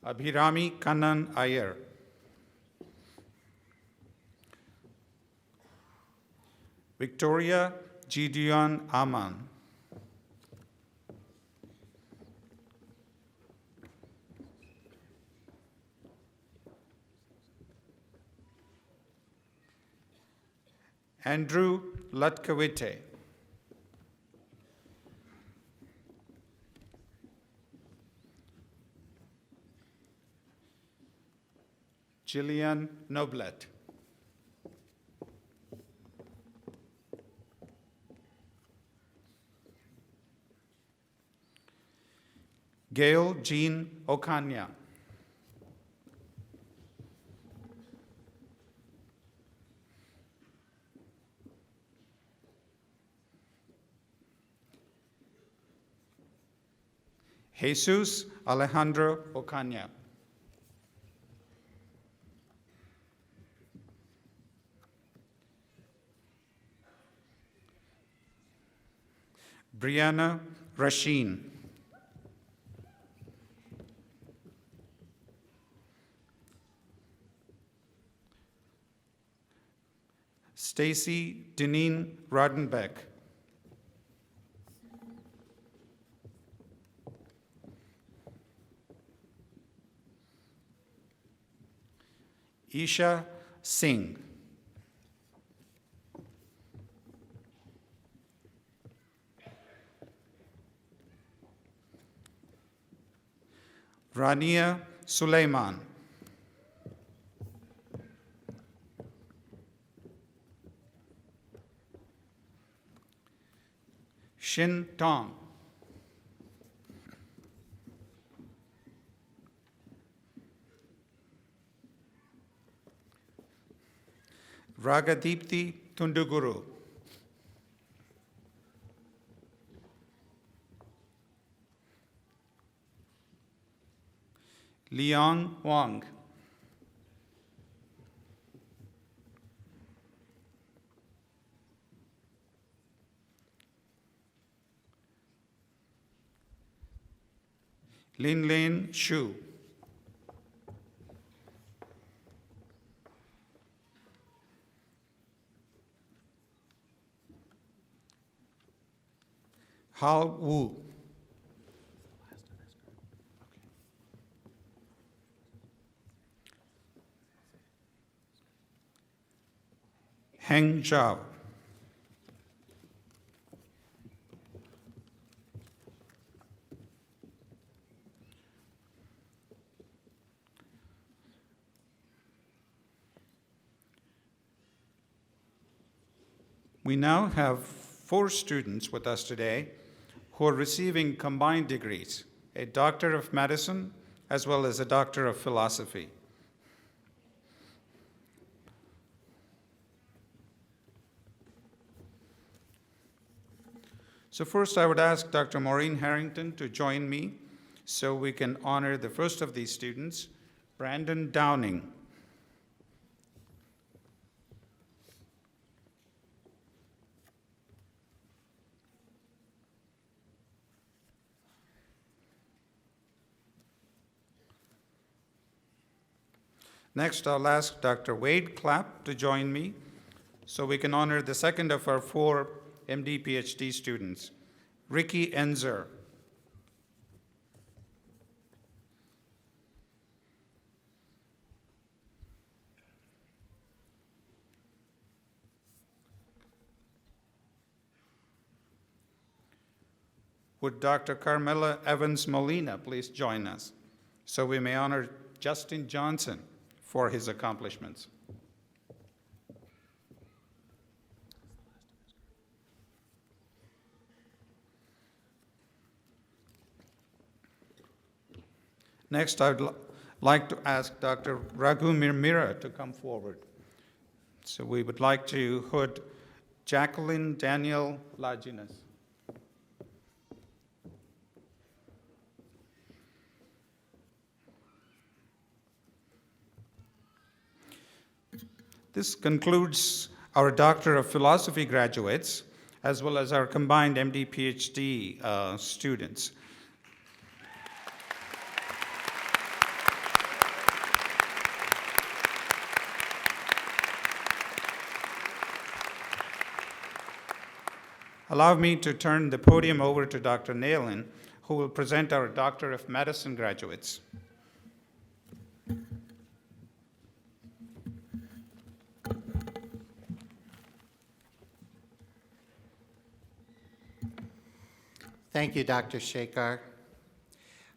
Abhirami Kannan Iyer. Victoria Gideon Aman. Andrew Lutkawite. Jillian Noblet. Gail Jean Okanya. Jesus Alejandro Ocaña. Brianna Rasheen. Stacy Deneen Rodenbeck. Isha Singh. Rania Suleiman. Shin Tong. Ragadipti Tunduguru. Liang Wang. Lin Lin Shu. Hao Wu. Heng Zhao. We now have 4 students with us today who are receiving combined degrees, a Doctor of Medicine as well as a Doctor of Philosophy. So first I would ask Dr. Maureen Harrington to join me so we can honor the first of these students, Brandon Downing. Next, I'll ask Dr. Wade Clapp to join me so we can honor the second of our 4 MD PhD students, Ricky Enzer. Would Dr. Carmela Evans Molina please join us so we may honor Justin Johnson for his accomplishments. Next, I'd like to ask Dr. Raghu Mirmira to come forward. So we would like to hood Jacqueline Daniel Laginas. This concludes our Doctor of Philosophy graduates, as well as our combined MD PhD students. Allow me to turn the podium over to Dr. Naylan, who will present our Doctor of Medicine graduates. Thank you, Dr. Shekar.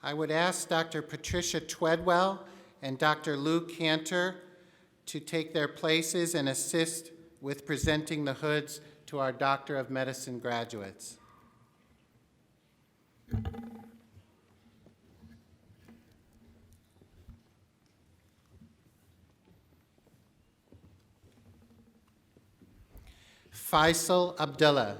I would ask Dr. Patricia Twedwell and Dr. Lou Cantor to take their places and assist with presenting the hoods to our Doctor of Medicine graduates. Faisal Abdullah.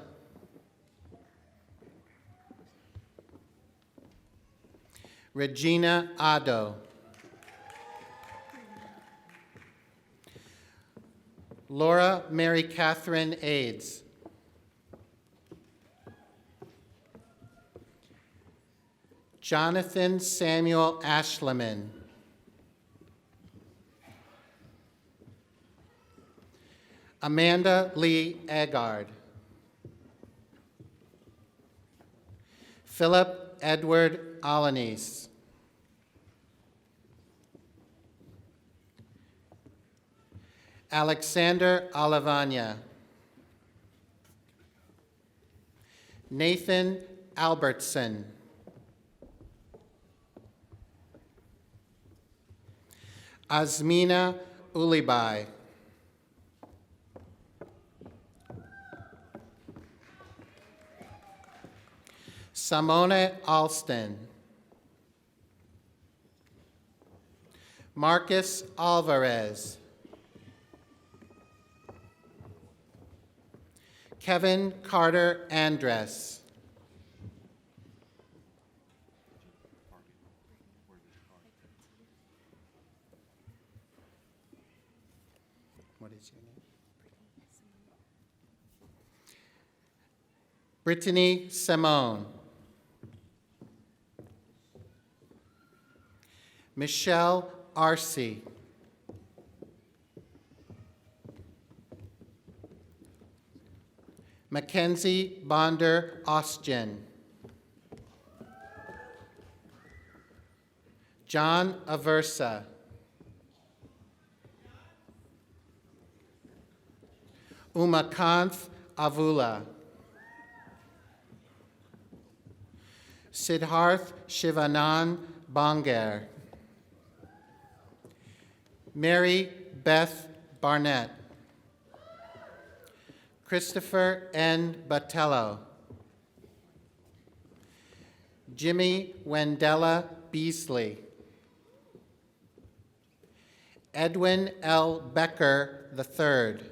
Regina Addo. Laura Mary Catherine Aids. Jonathan Samuel Ashleman. Amanda Lee Agard. Philip Edward Alanis. Alexander Alavanya. Nathan Albertson. Azmina Ulibai. Simone Alston. Marcus Alvarez. Kevin Carter Andres. What is your name? Brittany Simone. Michelle Arce. Mackenzie Bonder Ostjen. John Aversa. Umakanth Avula. Siddharth Shivanan Bangar. Mary Beth Barnett. Christopher N. Batello. Jimmy Wendella Beasley. Edwin L. Becker III.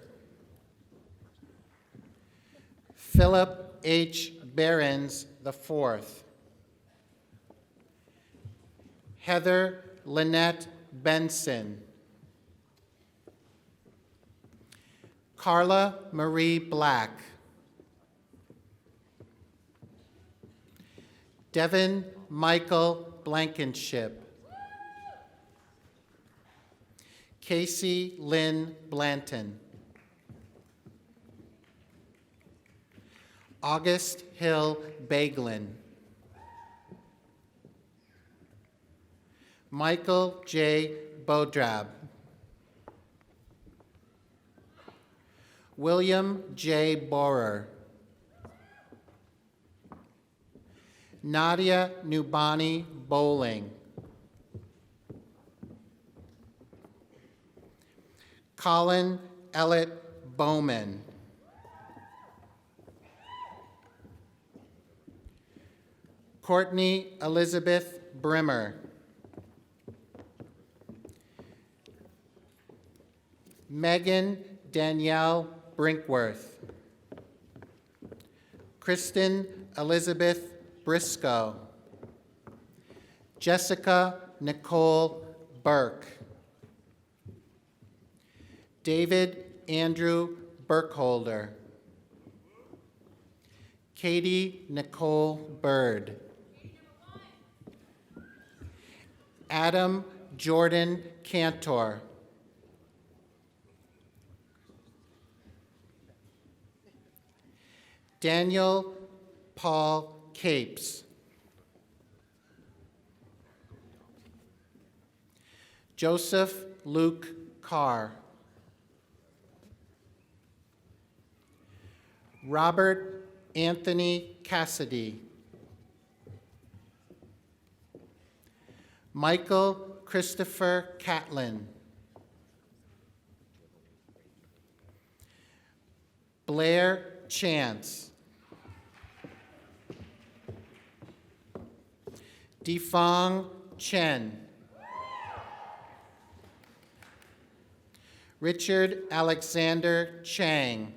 Philip H. Behrens IV. Heather Lynette Benson. Carla Marie Black. Devin Michael Blankenship. Casey Lynn Blanton. August Hill Baglin. Michael J. Bodrab. William J. Borer. Nadia Nubani Bowling. Colin Ellett Bowman. Courtney Elizabeth Brimmer. Megan Danielle Brinkworth. Kristen Elizabeth Briscoe. Jessica Nicole Burke. David Andrew Burkholder. Katie Nicole Bird. Adam Jordan Cantor. Daniel Paul Capes. Joseph Luke Carr. Robert Anthony Cassidy. Michael Christopher Catlin. Blair Chance. Defong Chen. Richard Alexander Chang.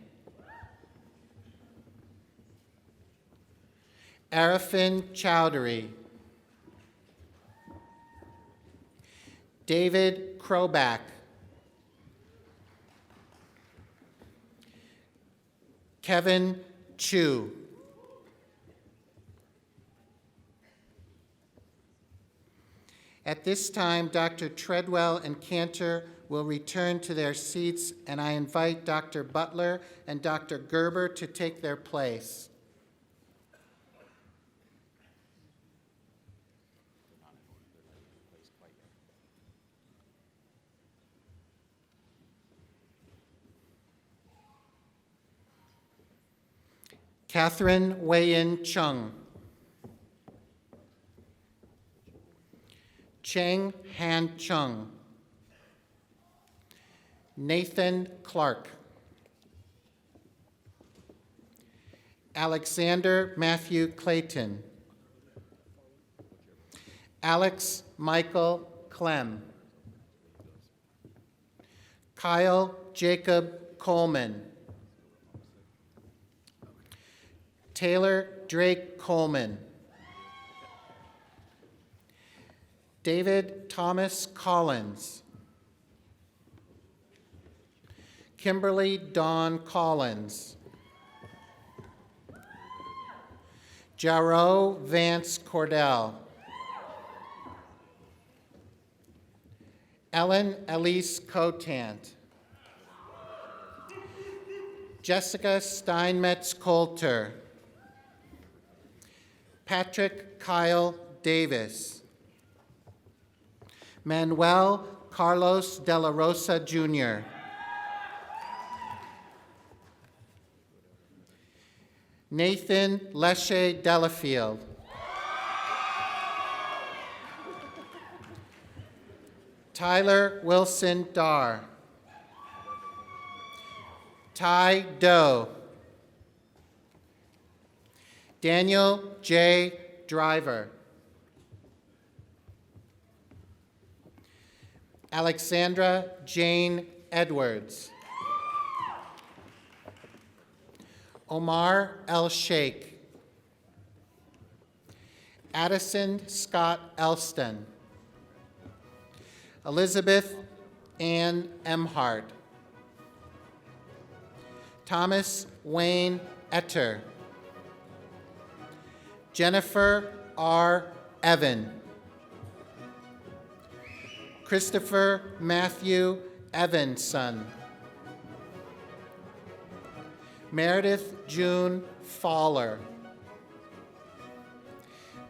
Arifin Chowdhury. David Kroback. Kevin Chu. At this time, Dr. Treadwell and Cantor will return to their seats, and I invite Dr. Butler and Dr. Gerber to take their place. Catherine Wei-Yin Chung. Cheng Han Chung. Nathan Clark. Alexander Matthew Clayton. Alex Michael Clem. Kyle Jacob Coleman. Taylor Drake Coleman. David Thomas Collins. Kimberly Dawn Collins. Jarrow Vance Cordell. Ellen Elise Cotant. Jessica Steinmetz Coulter. Patrick Kyle Davis. Manuel Carlos de la Rosa, Jr. Nathan Leshe Delafield. Tyler Wilson Dar. Ty Doe. Daniel J. Driver. Alexandra Jane Edwards. Omar L. Sheikh. Addison Scott Elston. Elizabeth Ann Emhart. Thomas Wayne Etter. Jennifer R. Evan. Christopher Matthew Evanson. Meredith June Fowler.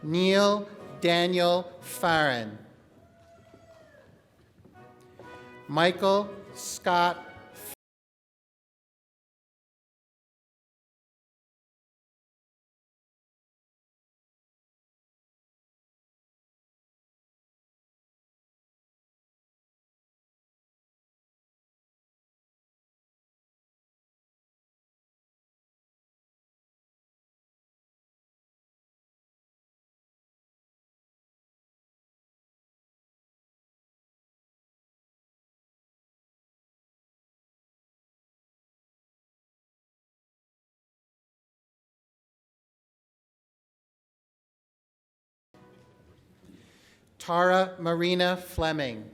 Neil Daniel Farron. Michael Scott Tara Marina Fleming.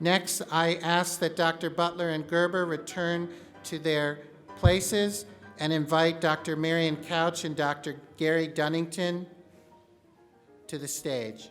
Next, I ask that Dr. Butler and Gerber return to their places and invite Dr. Marion Couch and Dr. Gary Dunnington to the stage.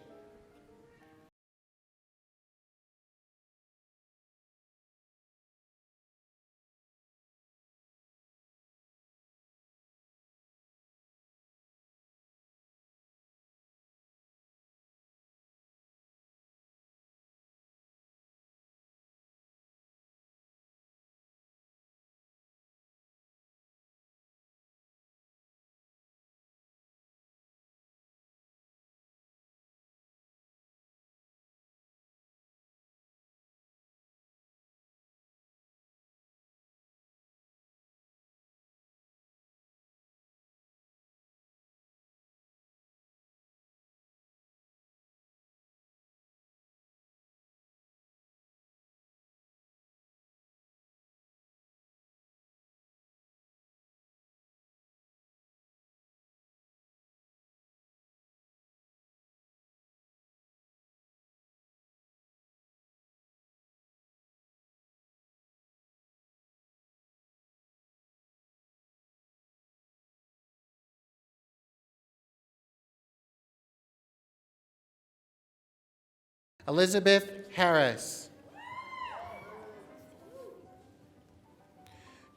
Elizabeth Harris.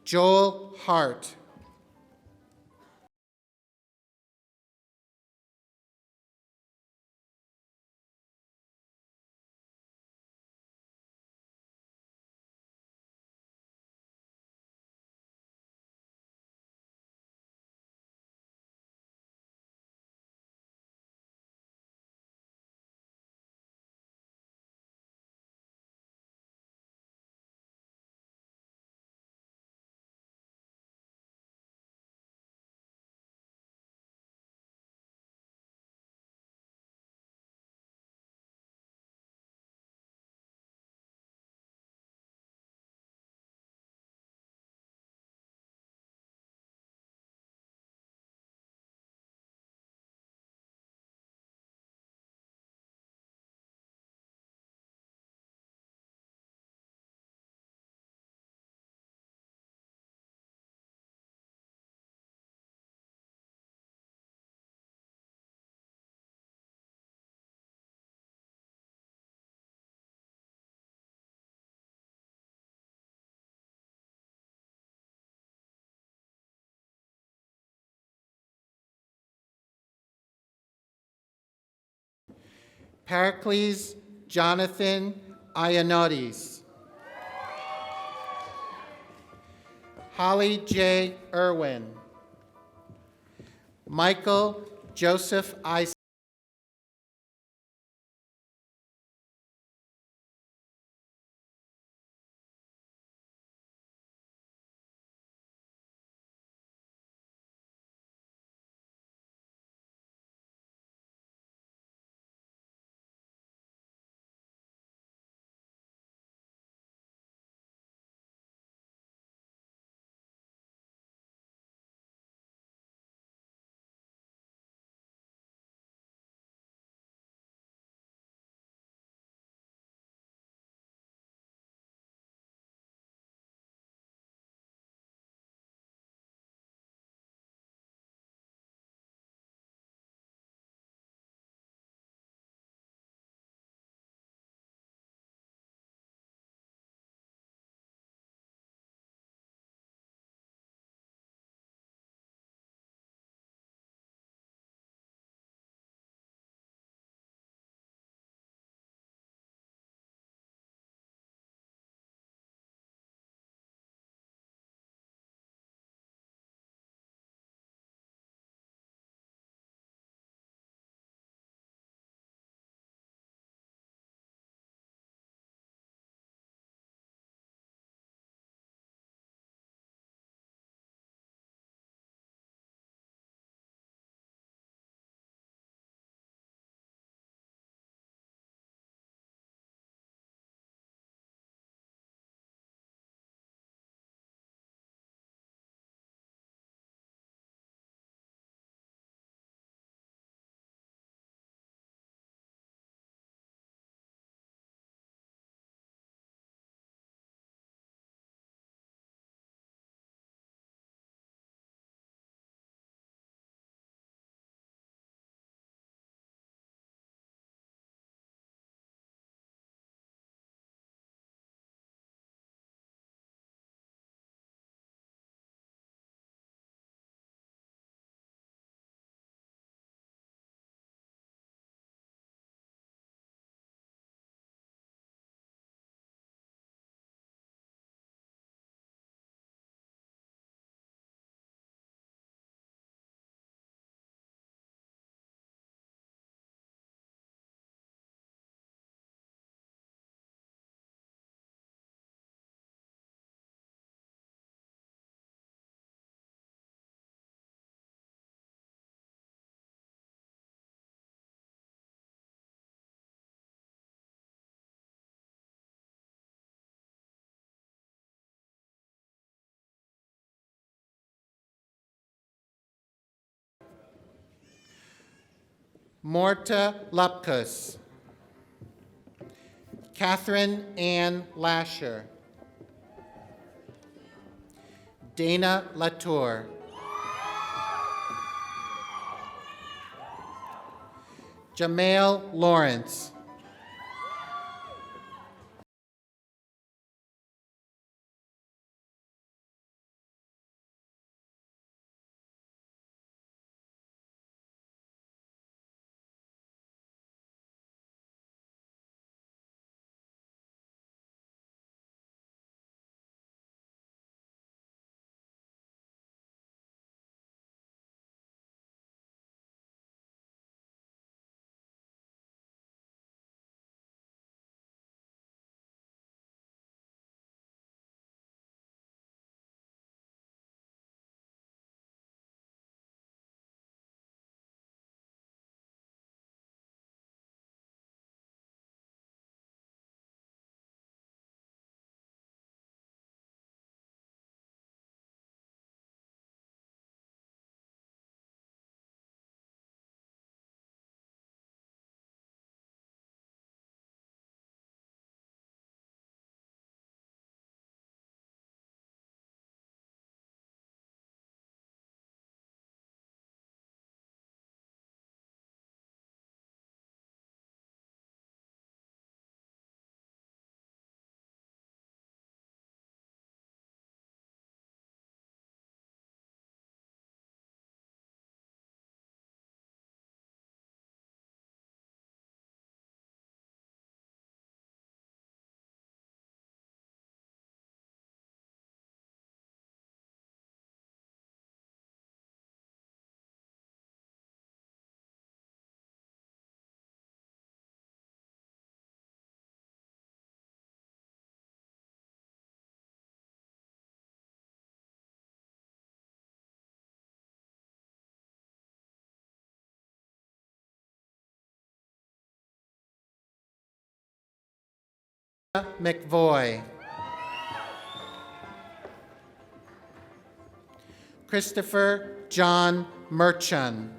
Joel Hart. Pericles Jonathan Ioannidis. Holly J. Irwin. Michael Joseph Isaac. Morta Lupkus. Catherine Ann Lasher. Dana Latour. Jamail Lawrence. McVoy. Christopher John Merchant.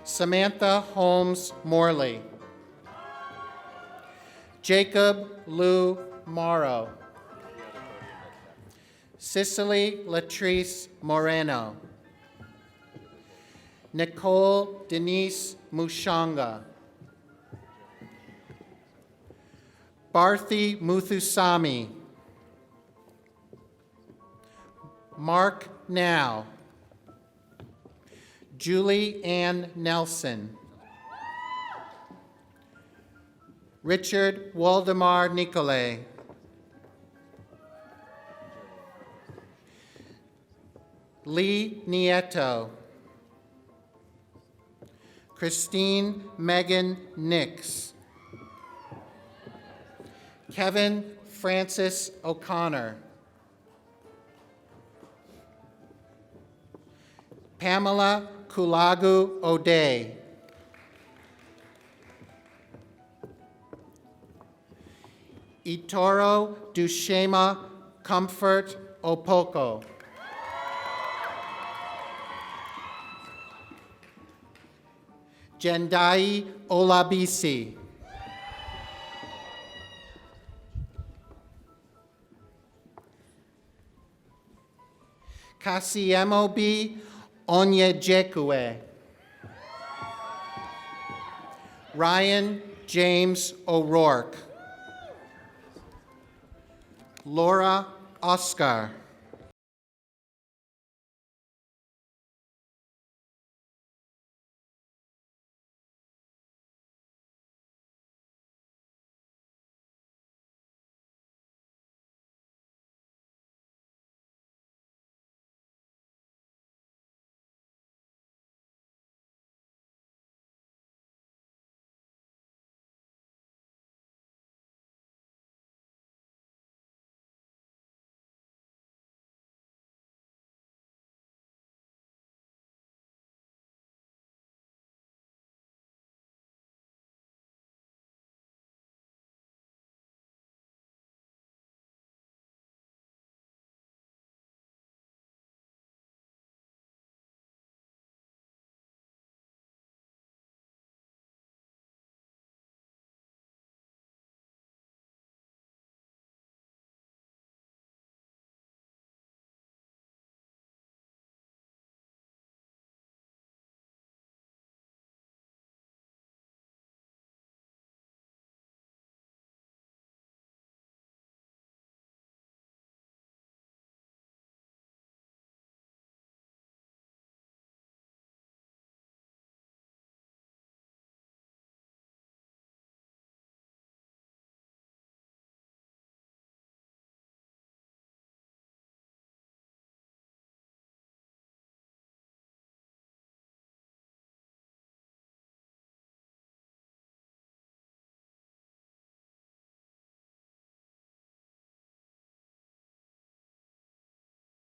Samantha Holmes Morley. Jacob Lou Morrow. Cicely Latrice Moreno. Nicole Denise Mushanga. Bharti Muthusamy. Mark Now. Julie Ann Nelson. Richard Waldemar Nicolay. Lee Nieto. Christine Megan Nix. Kevin Francis O'Connor. Pamela Kulagu O'Day. Itoro Dushema Comfort Opoko. Jendai Olabisi. Kasiemobi Onyejekwe. Ryan James O'Rourke. Laura Oscar.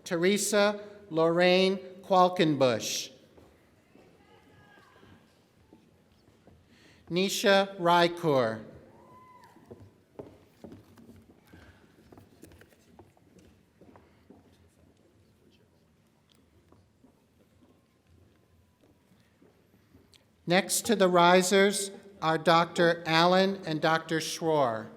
Teresa Lorraine Qualkenbush. Nisha Raikur. Next to the risers are Dr. Allen and Dr. Schroer.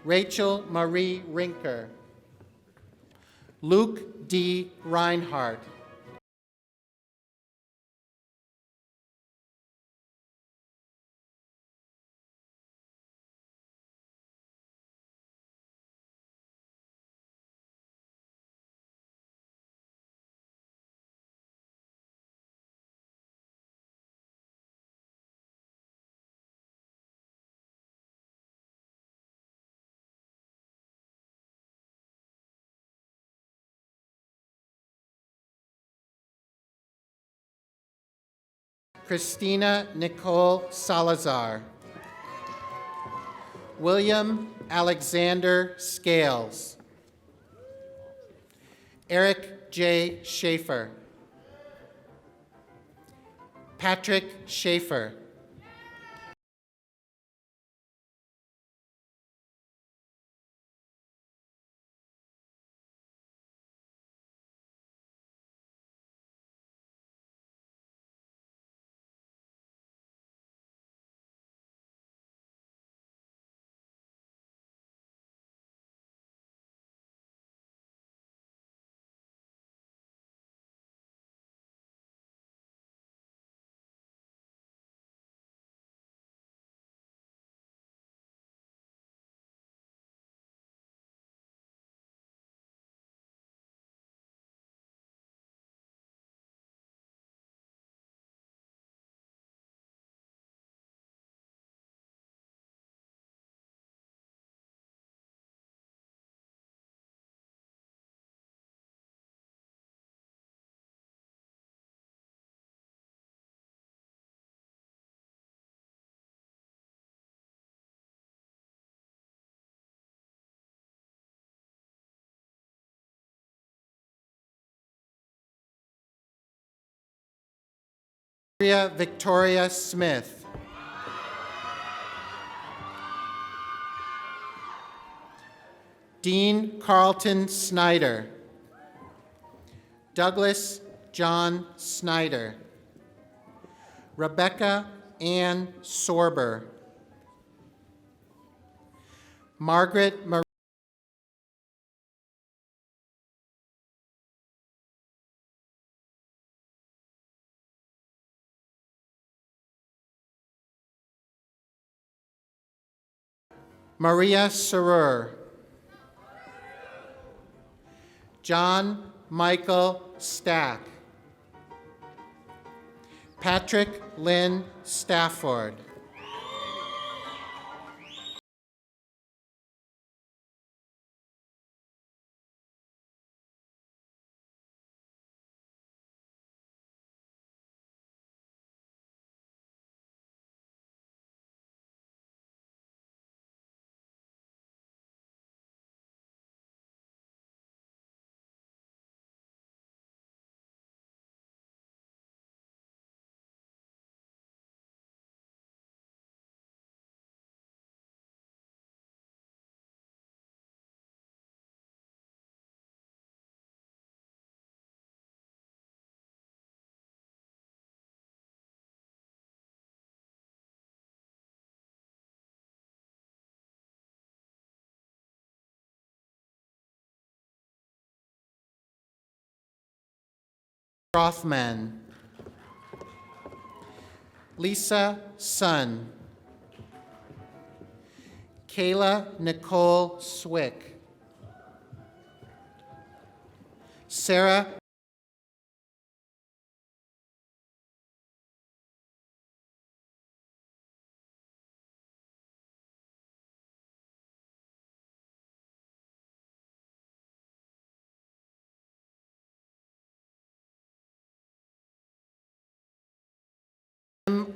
Rachel Marie Rinker. Luke D. Reinhardt. Christina Nicole Salazar. William Alexander Scales. Eric J. Schaefer. Patrick Schaefer. Victoria Smith. Dean Carlton Snyder. Douglas John Snyder. Rebecca Ann Sorber. Margaret Marie. Maria Serer. John Michael Stack. Patrick Lynn Stafford. Rothman. Lisa Sun. Kayla Nicole Swick. Sarah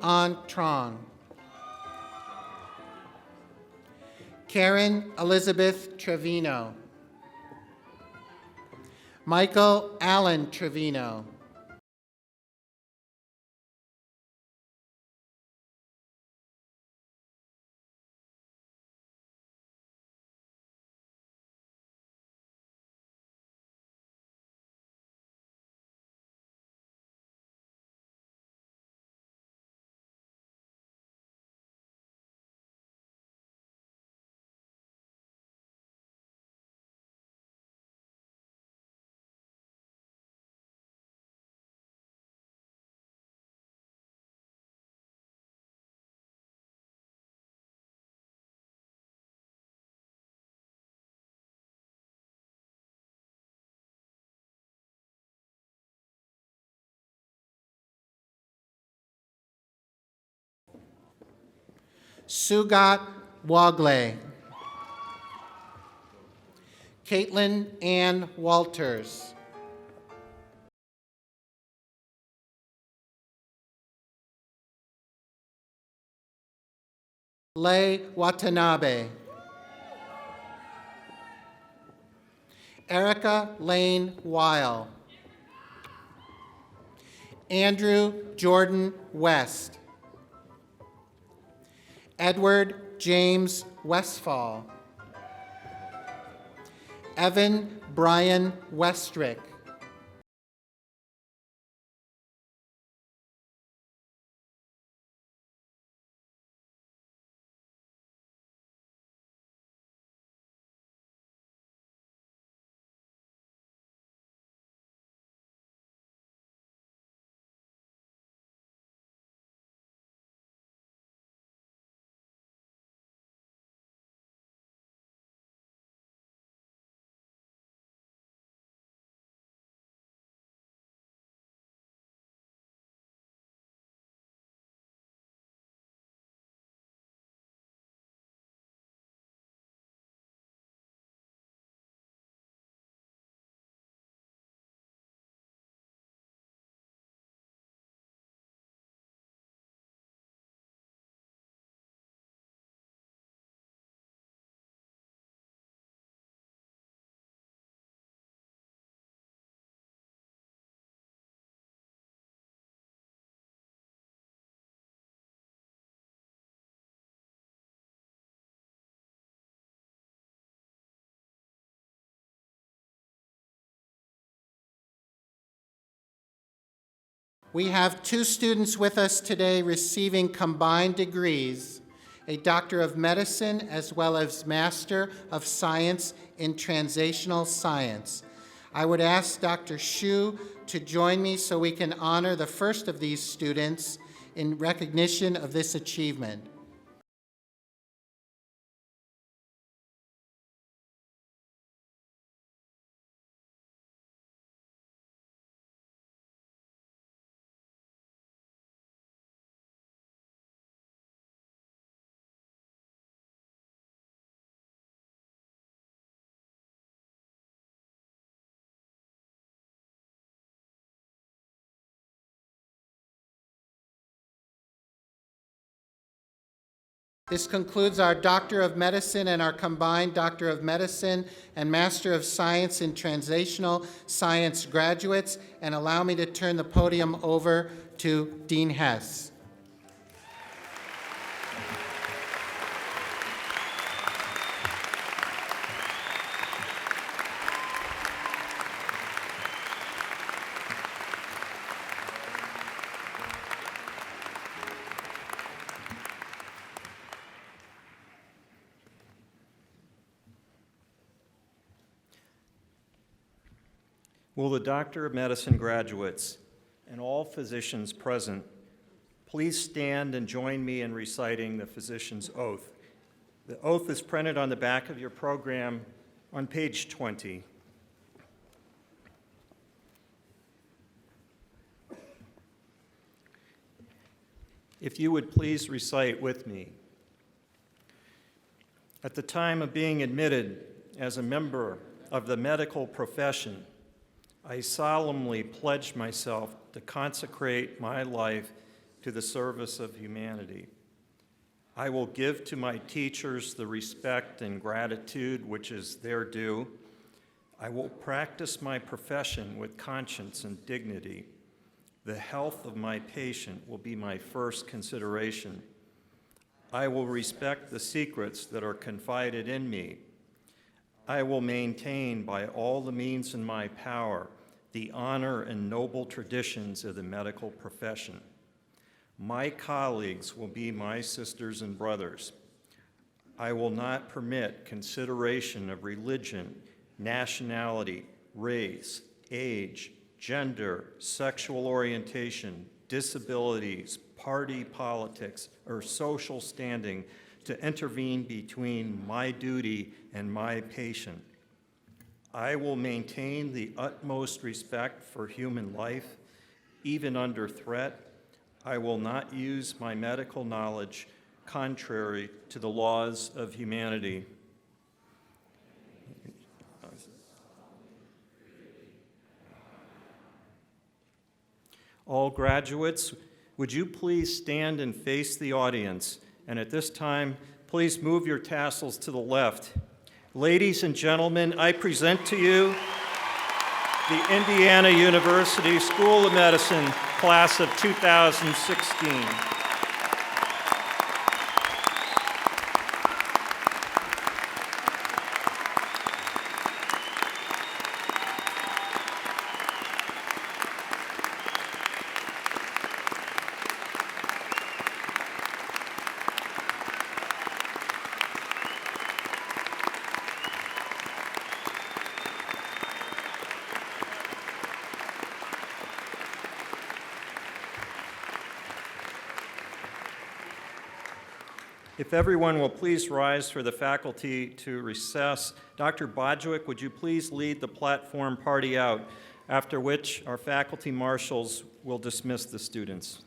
An Trong. Karen Elizabeth Trevino. Michael Allen Trevino. Sugat Wagle. Caitlin Ann Walters. Lei Watanabe. Erica Lane Weil. Andrew Jordan West. Edward James Westfall. Evan Brian Westrick. We have two students with us today receiving combined degrees, a Doctor of Medicine as well as Master of Science in Translational Science. I would ask Dr. Xu to join me so we can honor the first of these students in recognition of this achievement. This concludes our Doctor of Medicine and our combined Doctor of Medicine and Master of Science in Translational Science graduates, and allow me to turn the podium over to Dean Hess. Will the Doctor of Medicine graduates and all physicians present please stand and join me in reciting the physician's oath. The oath is printed on the back of your program on page 20. If you would please recite with me. At the time of being admitted as a member of the medical profession, I solemnly pledge myself to consecrate my life to the service of humanity. I will give to my teachers the respect and gratitude which is their due. I will practice my profession with conscience and dignity. The health of my patient will be my first consideration. I will respect the secrets that are confided in me. I will maintain by all the means in my power the honor and noble traditions of the medical profession. My colleagues will be my sisters and brothers. I will not permit consideration of religion, nationality, race, age, gender, sexual orientation, disabilities, party politics, or social standing to intervene between my duty and my patient. I will maintain the utmost respect for human life, even under threat. I will not use my medical knowledge contrary to the laws of humanity. All graduates, would you please stand and face the audience? And at this time, please move your tassels to the left. Ladies and gentlemen, I present to you the Indiana University School of Medicine class of 2016. If everyone will please rise for the faculty to recess. Dr. Bodgewick, would you please lead the platform party out, after which our faculty marshals will dismiss the students.